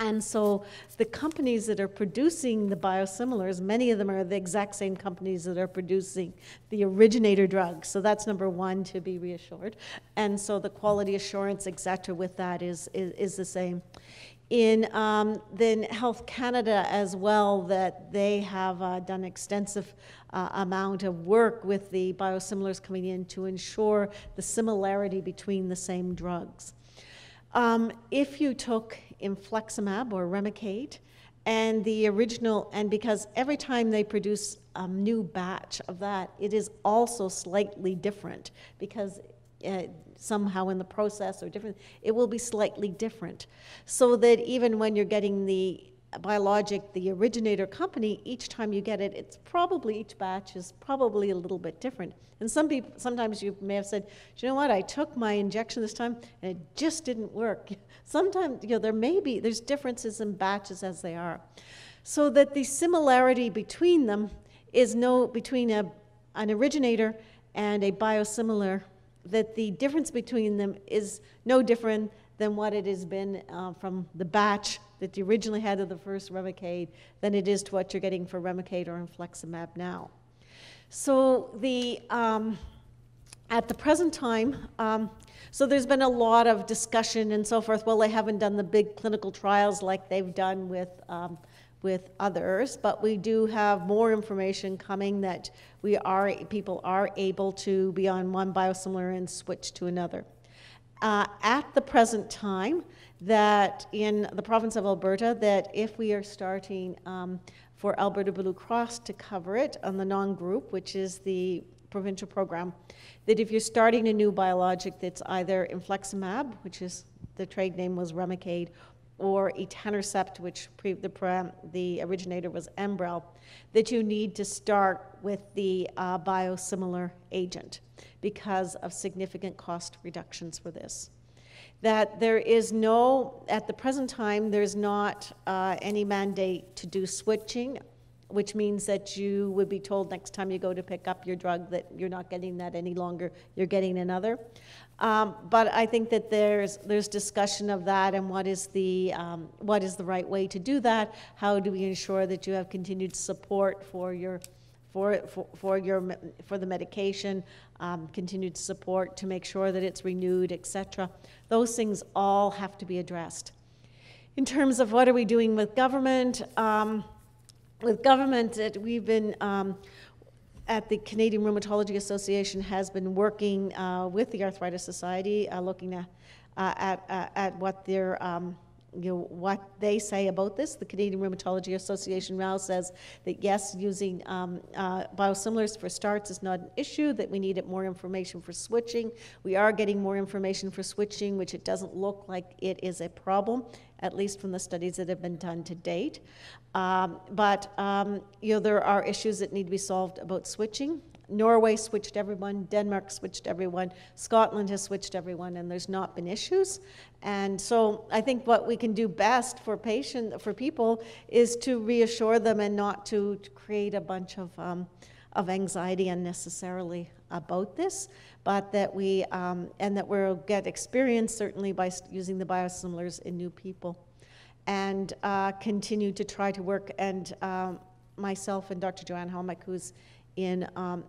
And so the companies that are producing the biosimilars, many of them are the exact same companies that are producing the originator drugs. So that's number 1, to be reassured. And so the quality assurance, et cetera, with that is the same. In then Health Canada as well, that they have done extensive amount of work with the biosimilars coming in to ensure the similarity between the same drugs. If you took infliximab or Remicade and the original, and because every time they produce a new batch of that, it is also slightly different because somehow in the process or different, it will be slightly different. So that even when you're getting the biologic, the originator company, each time you get it, it's probably, each batch is probably a little bit different. And sometimes you may have said, you know what, I took my injection this time and it just didn't work. Sometimes, there's differences in batches as they are. So that the similarity between them is between an originator and a biosimilar, that the difference between them is no different than what it has been from the batch that you originally had of the first Remicade than it is to what you're getting for Remicade or infliximab now. So at the present time, so there's been a lot of discussion and so forth. Well, they haven't done the big clinical trials like they've done with others, but we do have more information coming that people are able to be on one biosimilar and switch to another. At the present time, that in the province of Alberta, that if we are starting for Alberta Blue Cross to cover it on the non-group, which is the provincial program, that if you're starting a new biologic that's either infliximab, which is the trade name was Remicade, or etanercept, which the originator was Enbrel, that you need to start with the biosimilar agent because of significant cost reductions for this. That there is at the present time, there's not any mandate to do switching, which means that you would be told next time you go to pick up your drug that you're not getting that any longer, you're getting another. But I think that there's discussion of that and what is the right way to do that. How do we ensure that you have continued support for the medication, continued support to make sure that it's renewed, etc. Those things all have to be addressed. In terms of what are we doing with government, we've been at the Canadian Rheumatology Association has been working with the Arthritis Society, looking at what their what they say about this. The Canadian Rheumatology Association now says that yes, using biosimilars for starts is not an issue, that we needed more information for switching. We are getting more information for switching, which it doesn't look like it is a problem, at least from the studies that have been done to date. But there are issues that need to be solved about switching. Norway switched everyone, Denmark switched everyone, Scotland has switched everyone, and there's not been issues. And so I think what we can do best for people is to reassure them and not to create a bunch of anxiety unnecessarily about this, but that we and that we'll get experience certainly by using the biosimilars in new people, and continue to try to work. And myself and Dr. Joanne Helmick, who's in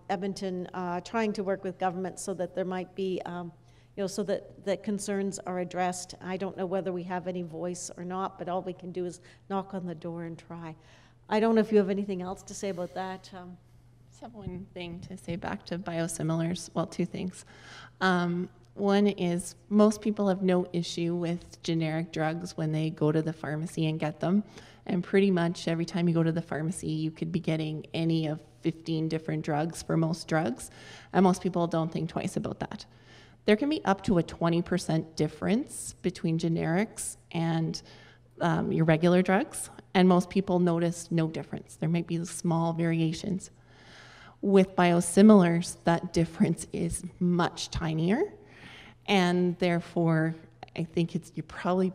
Edmonton, trying to work with government so that there might be, so that concerns are addressed. I don't know whether we have any voice or not, but all we can do is knock on the door and try. I don't know if you have anything else to say about that. I just have one thing to say back to biosimilars. Well, two things. One is most people have no issue with generic drugs when they go to the pharmacy and get them. And pretty much every time you go to the pharmacy, you could be getting any of 15 different drugs for most drugs. And most people don't think twice about that. There can be up to a 20% difference between generics and your regular drugs. And most people notice no difference. There might be small variations. With biosimilars, that difference is much tinier. And therefore, I think you're probably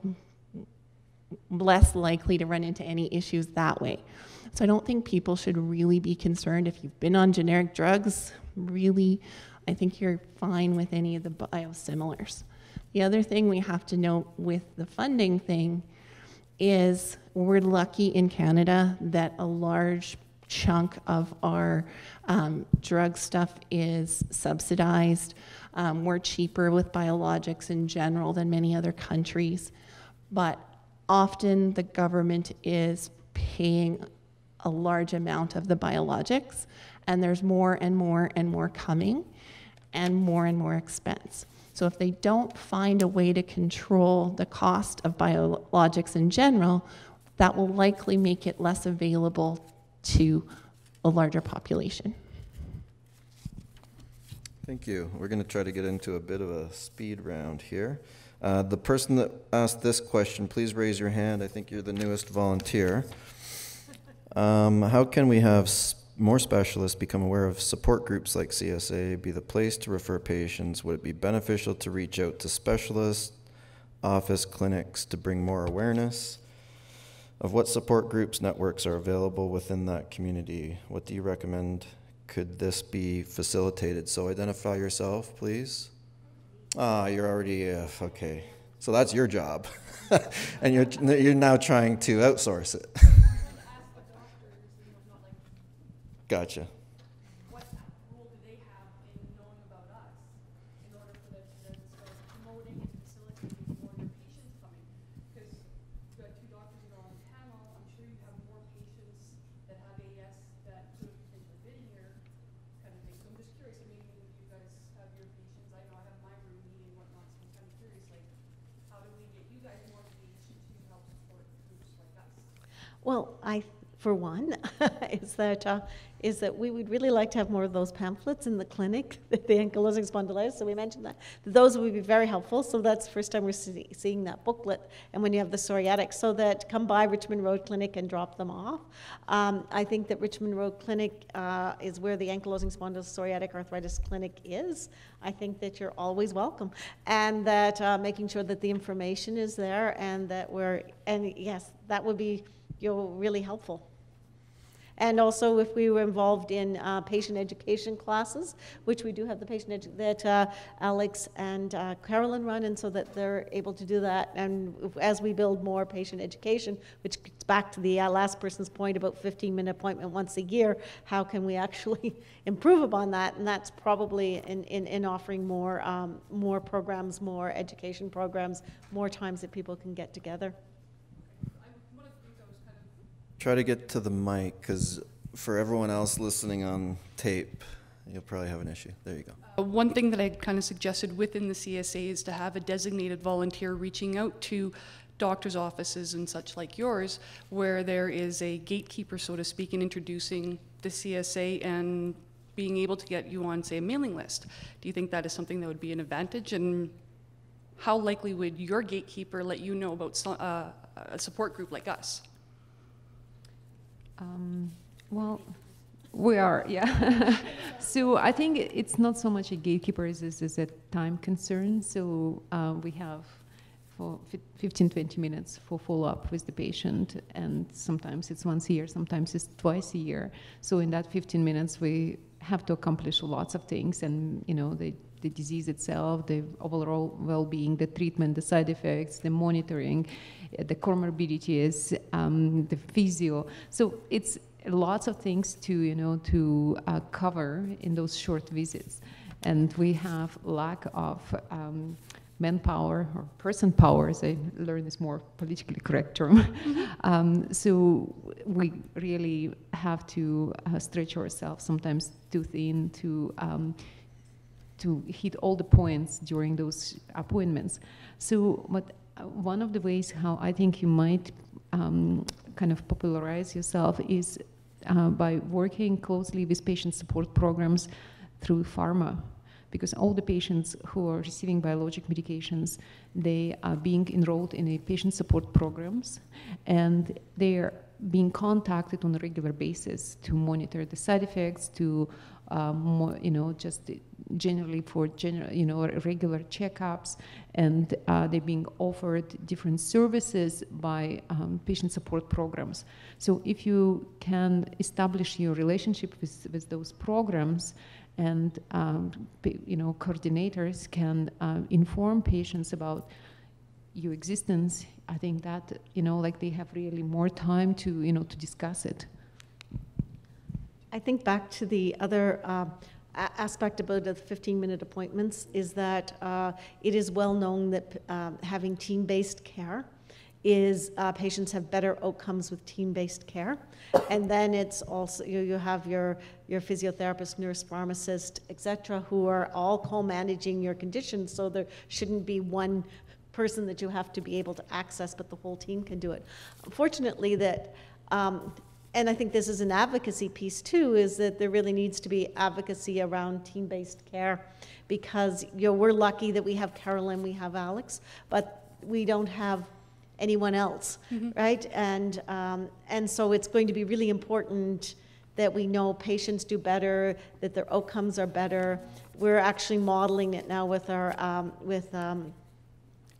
less likely to run into any issues that way. So I don't think people should really be concerned if you've been on generic drugs. Really, I think you're fine with any of the biosimilars. The other thing we have to note with the funding thing is we're lucky in Canada that a large chunk of our drug stuff is subsidized. We're cheaper with biologics in general than many other countries, but often the government is paying a large amount of the biologics, and there's more and more and more coming, and more expense. So if they don't find a way to control the cost of biologics in general, that will likely make it less available to a larger population. Thank you. We're going to try to get into a bit of a speed round here. The person that asked this question, please raise your hand. I think you're the newest volunteer. How can we have more specialists become aware of support groups like CSA, be the place to refer patients? Would it be beneficial to reach out to specialists, office clinics to bring more awareness of what support groups, networks are available within that community? What do you recommend? Could this be facilitated? So identify yourself, please. You're already, okay. So that's your job. And you're now trying to outsource it. Gotcha. What role do they have in knowing about us in order for them to then start promoting and facilitating more of your patients coming? Because you've got two doctors that are on the panel. I'm sure you have more patients that have AS that could have potentially been here, kind of thing. So I'm just curious. I mean, if you guys have your patients, I know I have my room meeting and whatnot, so I'm kind of curious, like, how do we get you guys more engaged to help support groups like us? Well, for one, is that we would really like to have more of those pamphlets in the clinic, the ankylosing spondylitis. So we mentioned that. Those would be very helpful. So that's the first time we're seeing that booklet. And when you have the psoriatic, so that come by Richmond Road Clinic and drop them off. I think that Richmond Road Clinic is where the ankylosing spondylitis psoriatic arthritis clinic is. I think that you're always welcome, and that making sure that the information is there, and that yes, that would be really helpful. And also if we were involved in patient education classes, which we do have the patient that Alex and Carolyn run, and so that they're able to do that. And as we build more patient education, which gets back to the last person's point about 15-minute appointment once a year, how can we actually improve upon that? And that's probably in offering more programs, more education programs, more times that people can get together. Try to get to the mic, because for everyone else listening on tape, you'll probably have an issue. There you go. One thing that I kind of suggested within the CSA is to have a designated volunteer reaching out to doctors' offices and such like yours, where there is a gatekeeper, so to speak, in introducing the CSA and being able to get you on, say, a mailing list. Do you think that is something that would be an advantage? And how likely would your gatekeeper let you know about a support group like us? Well, we are, yeah. So I think it's not so much a gatekeeper as a time concern. So we have for 15, 20 minutes for follow-up with the patient, and sometimes it's once a year, sometimes it's twice a year. So in that 15 minutes, we have to accomplish lots of things, and the disease itself, the overall well-being, the treatment, the side effects, the monitoring, the comorbidities, the physio. So it's lots of things to cover in those short visits. And we have lack of manpower or person power, as I learned this more politically correct term. So we really have to stretch ourselves sometimes too thin to hit all the points during those appointments. So, but one of the ways how I think you might kind of popularize yourself is by working closely with patient support programs through pharma. Because all the patients who are receiving biologic medications, they are being enrolled in a patient support programs, and they're being contacted on a regular basis to monitor the side effects, to just generally for regular checkups, and they're being offered different services by patient support programs. So if you can establish your relationship with those programs, and coordinators can inform patients about your existence, I think that they have really more time to to discuss it. I think back to the other aspect about the 15-minute appointments is that it is well known that having team-based care is patients have better outcomes with team-based care. And then it's also, you have your physiotherapist, nurse, pharmacist, et cetera, who are all co-managing your condition, so there shouldn't be one person that you have to be able to access, but the whole team can do it. Unfortunately, that, and I think this is an advocacy piece too, is that there really needs to be advocacy around team-based care, because we're lucky that we have Carolyn, we have Alex, but we don't have anyone else, right? And so it's going to be really important that we know patients do better, that their outcomes are better. We're actually modeling it now with our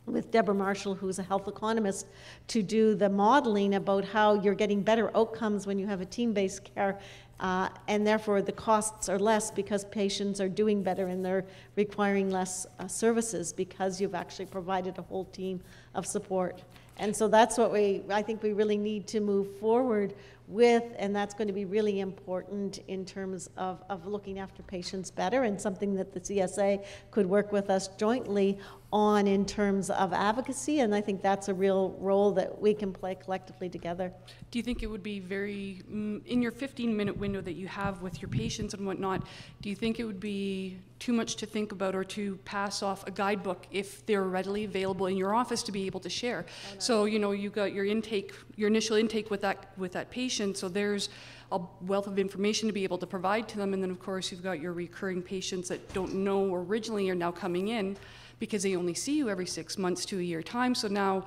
with Deborah Marshall, who's a health economist, to do the modeling about how you're getting better outcomes when you have a team-based care, and therefore the costs are less because patients are doing better and they're requiring less services because you've actually provided a whole team of support. And so that's what I think we really need to move forward with, and that's going to be really important in terms of looking after patients better, and something that the CSA could work with us jointly on in terms of advocacy, and I think that's a real role that we can play collectively together. Do you think it would be very, in your 15-minute window that you have with your patients and whatnot, do you think it would be too much to think about or to pass off a guidebook if they're readily available in your office to be able to share? So, you got your intake, your initial intake with that patient, so there's a wealth of information to be able to provide to them, and then of course you've got your recurring patients that don't know originally are now coming in because they only see you every 6 months to a year time, so now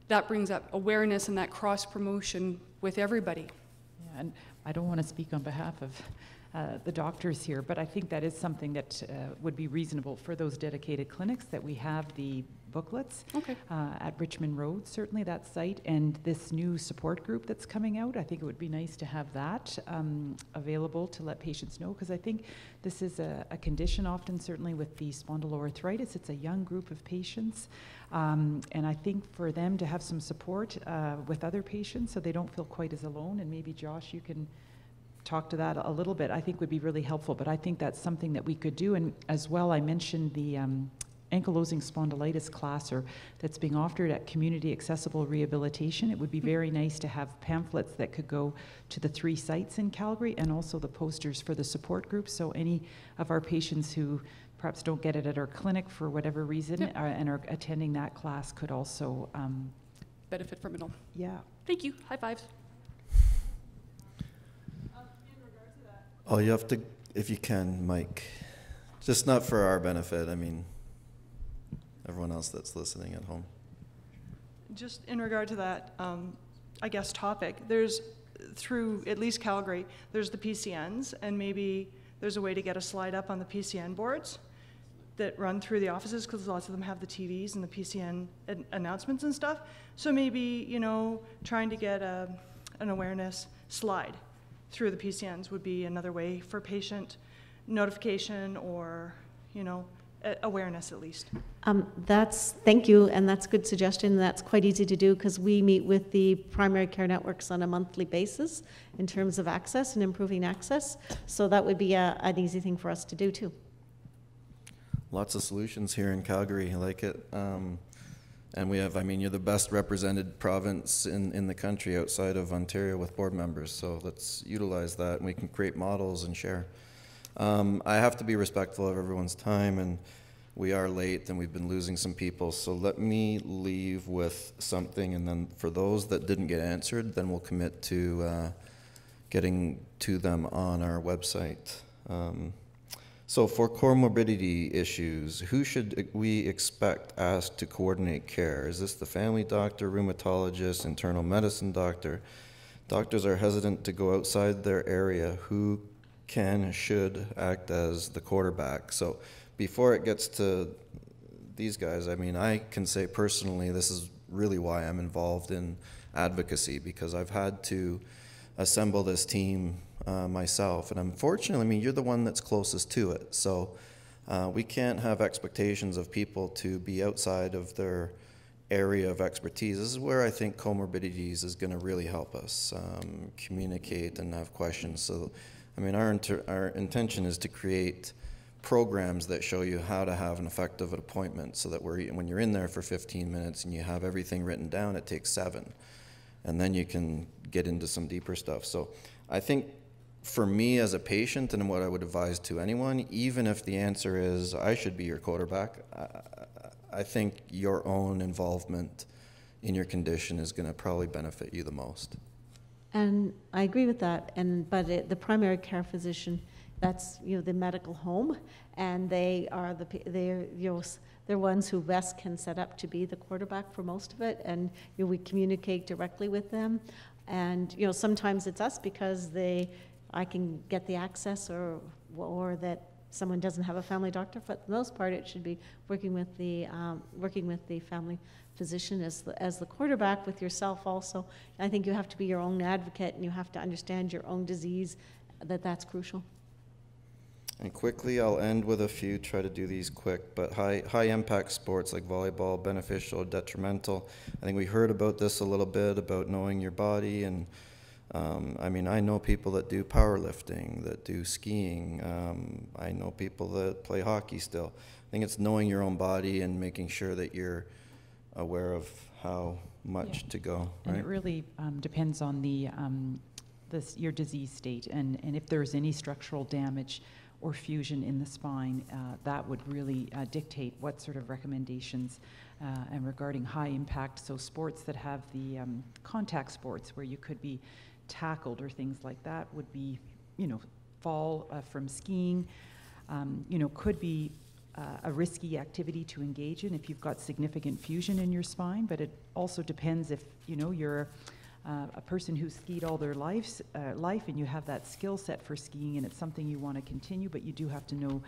that brings up awareness and that cross-promotion with everybody. Yeah, and I don't want to speak on behalf of the doctors here, but I think that is something that would be reasonable for those dedicated clinics, that we have the booklets Okay. at Richmond Road, certainly that site, and this new support group that's coming out. I think it would be nice to have that available to let patients know, because I think this is a condition often, certainly with the spondyloarthritis. It's a young group of patients, and I think for them to have some support with other patients so they don't feel quite as alone, and maybe Josh, you can talk to that a little bit, I think would be really helpful. But I think that's something that we could do. And as well, I mentioned the ankylosing spondylitis class that's being offered at community accessible rehabilitation. It would be very nice to have pamphlets that could go to the 3 sites in Calgary, and also the posters for the support groups. So any of our patients who perhaps don't get it at our clinic for whatever reason, Yep. And are attending that class could also Benefit from it all. yeah. Thank you. High fives. Oh, you have to, if you can, Mike, just not for our benefit, I mean, everyone else that's listening at home. Just in regard to that, I guess, topic, there's, through at least Calgary, there's the PCNs, and maybe there's a way to get a slide up on the PCN boards that run through the offices, because lots of them have the TVs and the PCN announcements and stuff. So maybe, you know, trying to get an awareness slide through the PCNs would be another way for patient notification, or, you know, awareness at least. Thank you, and that's a good suggestion. That's quite easy to do, because we meet with the primary care networks on a monthly basis in terms of access and improving access. So that would be an easy thing for us to do too. Lots of solutions here in Calgary, I like it. And we have, I mean, you're the best represented province in the country outside of Ontario with board members, so let's utilize that, and we can create models and share. I have to be respectful of everyone's time, and we are late and we've been losing some people, so let me leave with something, and then for those that didn't get answered, then we'll commit to getting to them on our website. So for comorbidity issues, who should we expect asked to coordinate care? Is this the family doctor, rheumatologist, internal medicine doctor? Doctors are hesitant to go outside their area. Who can, should act as the quarterback? So before it gets to these guys, I mean, I can say personally, this is really why I'm involved in advocacy, because I've had to assemble this team myself, and unfortunately, I mean, you're the one that's closest to it, so we can't have expectations of people to be outside of their area of expertise. This is where I think comorbidities is going to really help us communicate and have questions. So, I mean, our intention is to create programs that show you how to have an effective appointment, so that when you're in there for 15 minutes and you have everything written down, it takes 7. And then you can get into some deeper stuff. So I think for me as a patient, and what I would advise to anyone, even if the answer is I should be your quarterback, I think your own involvement in your condition is going to probably benefit you the most. And I agree with that. But the primary care physician, that's, you know, the medical home, and they're ones who best can set up to be the quarterback for most of it, and you know, we communicate directly with them. And you know, sometimes it's us because I can get the access, or that someone doesn't have a family doctor. But for the most part, it should be working with the family physician as the quarterback with yourself also. I think you have to be your own advocate, and you have to understand your own disease. That's crucial. And quickly, I'll end with a few, try to do these quick, but high impact sports like volleyball, beneficial, detrimental. I think we heard about this a little bit, about knowing your body, and I mean, I know people that do powerlifting, that do skiing. I know people that play hockey still. I think it's knowing your own body and making sure that you're aware of how much to go, right? And it really depends on your disease state, and if there's any structural damage or fusion in the spine, that would really dictate what sort of recommendations. And regarding high impact, so sports that have the contact sports where you could be tackled or things like that would be, you know, fall from skiing, you know, could be a risky activity to engage in if you've got significant fusion in your spine. But it also depends if, you know, you're a person who's skied all their life and you have that skill set for skiing and it's something you want to continue, but you do have to know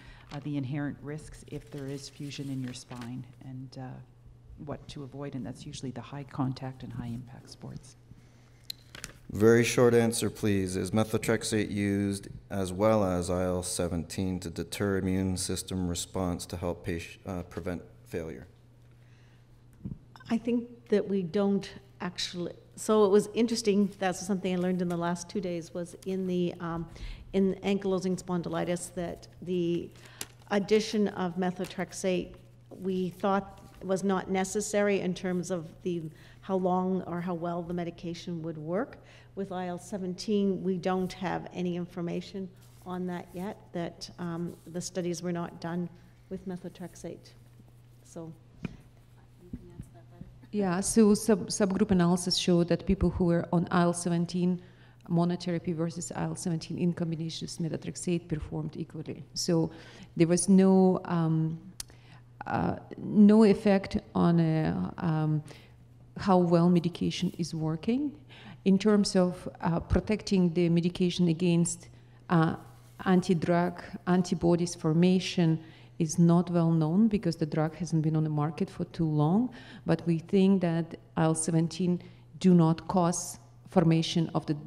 the inherent risks if there is fusion in your spine. And what to avoid, and that's usually the high contact and high impact sports. Very short answer, please. Is methotrexate used as well as IL-17 to deter immune system response to help prevent failure? I think that we don't actually. So it was interesting. That's something I learned in the last 2 days. Was in ankylosing spondylitis that the addition of methotrexate we thought was not necessary in terms of how long or how well the medication would work. With IL-17, we don't have any information on that yet. That the studies were not done with methotrexate. So. Yeah, so subgroup analysis showed that people who were on IL-17 monotherapy versus IL-17 in combination with methotrexate performed equally. So there was no effect on how well medication is working. In terms of protecting the medication against anti-drug antibodies formation, is not well known because the drug hasn't been on the market for too long, but we think that IL-17 do not cause formation of the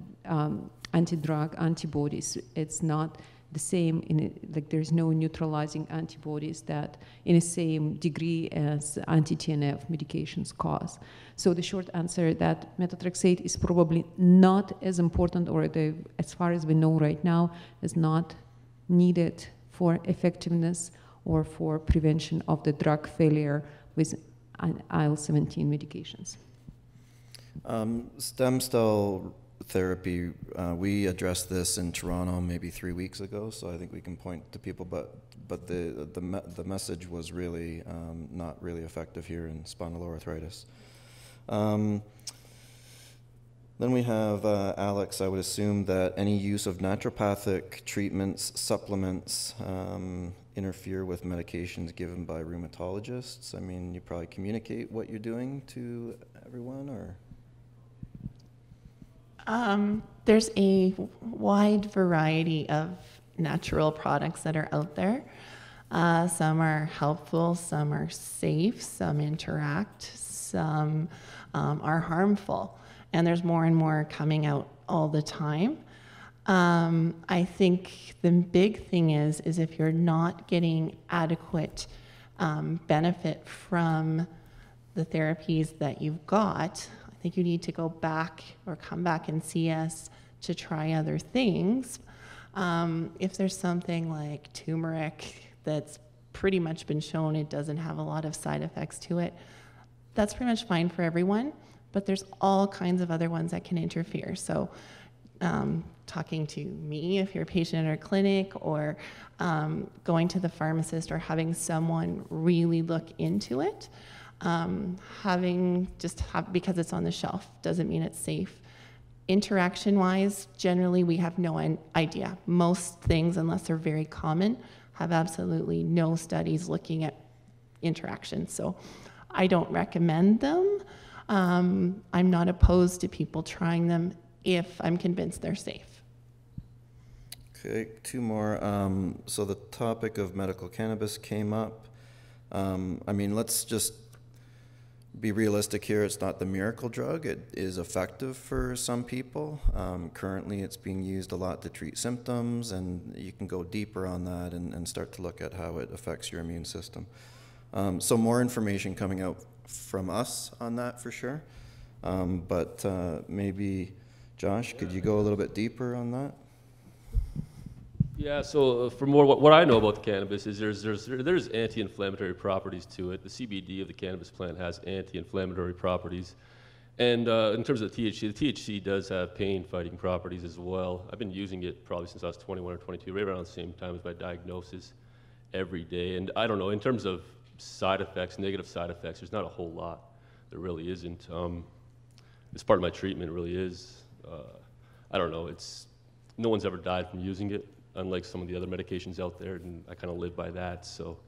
anti-drug antibodies. It's not the same, like there's no neutralizing antibodies that in the same degree as anti-TNF medications cause. So the short answer that methotrexate is probably not as important, or as far as we know right now, is not needed for effectiveness or for prevention of the drug failure with IL-17 medications. Stem cell therapy, we addressed this in Toronto maybe 3 weeks ago, so I think we can point to people, but the message was really not really effective here in spondyloarthritis. Then we have Alex. I would assume that any use of naturopathic treatments, supplements, interfere with medications given by rheumatologists. I mean, you probably communicate what you're doing to everyone, or? There's a wide variety of natural products that are out there. Some are helpful, some are safe, some interact, some are harmful. And there's more and more coming out all the time. I think the big thing is if you're not getting adequate benefit from the therapies that you've got, I think you need to go back or come back and see us to try other things. If there's something like turmeric that's pretty much been shown it doesn't have a lot of side effects to it, that's pretty much fine for everyone, but there's all kinds of other ones that can interfere. So talking to me if you're a patient at our clinic, or going to the pharmacist, or having someone really look into it. Because it's on the shelf doesn't mean it's safe. Interaction-wise, generally we have no idea. Most things, unless they're very common, have absolutely no studies looking at interactions. So I don't recommend them. I'm not opposed to people trying them if I'm convinced they're safe. Okay, two more. So the topic of medical cannabis came up. I mean, let's just be realistic here. It's not the miracle drug. It is effective for some people. Currently, it's being used a lot to treat symptoms, and you can go deeper on that and start to look at how it affects your immune system. So more information coming out from us on that for sure. But maybe, Josh, could you go a little bit deeper on that? Yeah, so for more, what I know about the cannabis is there's anti-inflammatory properties to it. The CBD of the cannabis plant has anti-inflammatory properties. And in terms of the THC does have pain-fighting properties as well. I've been using it probably since I was 21 or 22, right around the same time as my diagnosis, every day. And I don't know, in terms of side effects, negative side effects, there's not a whole lot. There really isn't. It's part of my treatment, it really is. I don't know, no one's ever died from using it, unlike some of the other medications out there, and I kind of live by that, so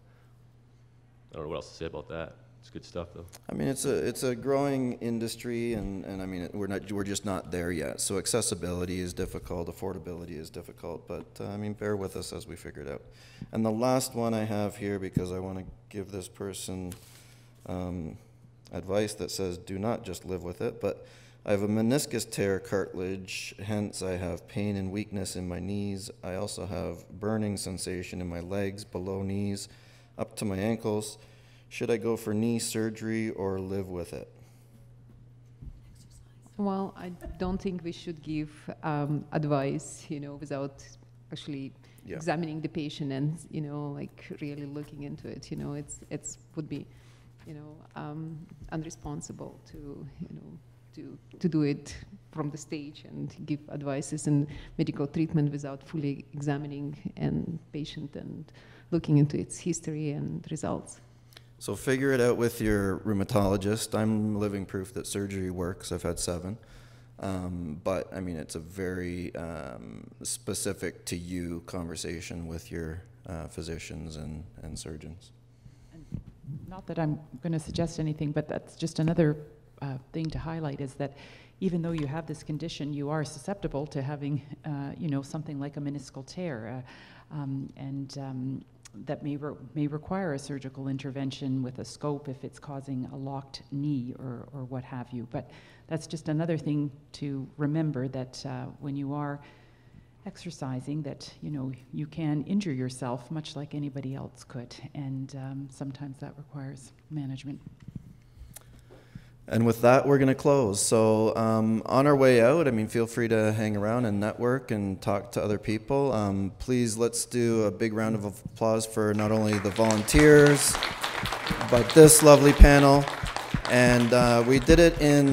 I don't know what else to say about that. It's good stuff, though. I mean, it's a growing industry, and I mean, we're just not there yet. So accessibility is difficult, affordability is difficult, but I mean, bear with us as we figure it out. And the last one I have here, because I want to give this person advice that says do not just live with it, but I have a meniscus tear cartilage, hence I have pain and weakness in my knees. I also have burning sensation in my legs, below knees, up to my ankles. Should I go for knee surgery or live with it? Well, I don't think we should give advice, without actually examining the patient and, like really looking into it. It's would be, unresponsible to do it from the stage and give advices and medical treatment without fully examining and patient and looking into its history and results. So figure it out with your rheumatologist. I'm living proof that surgery works. I've had 7. But I mean, it's a very specific to you conversation with your physicians and surgeons. And not that I'm going to suggest anything, but that's just another thing to highlight is that even though you have this condition, you are susceptible to having, something like a meniscal tear. That may require a surgical intervention with a scope if it's causing a locked knee or what have you. But that's just another thing to remember, that when you are exercising, that you can injure yourself much like anybody else could, and sometimes that requires management. And with that, we're going to close. So on our way out, feel free to hang around and network and talk to other people. Please, let's do a big round of applause for not only the volunteers, but this lovely panel. And we did it in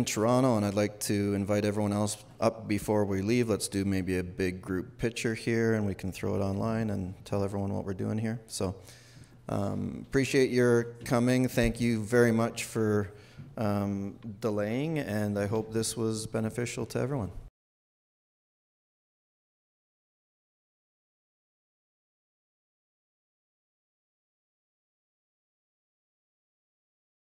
Toronto, and I'd like to invite everyone else up before we leave. Let's do maybe a big group picture here, and we can throw it online and tell everyone what we're doing here. So. Appreciate your coming. Thank you very much for delaying, and I hope this was beneficial to everyone.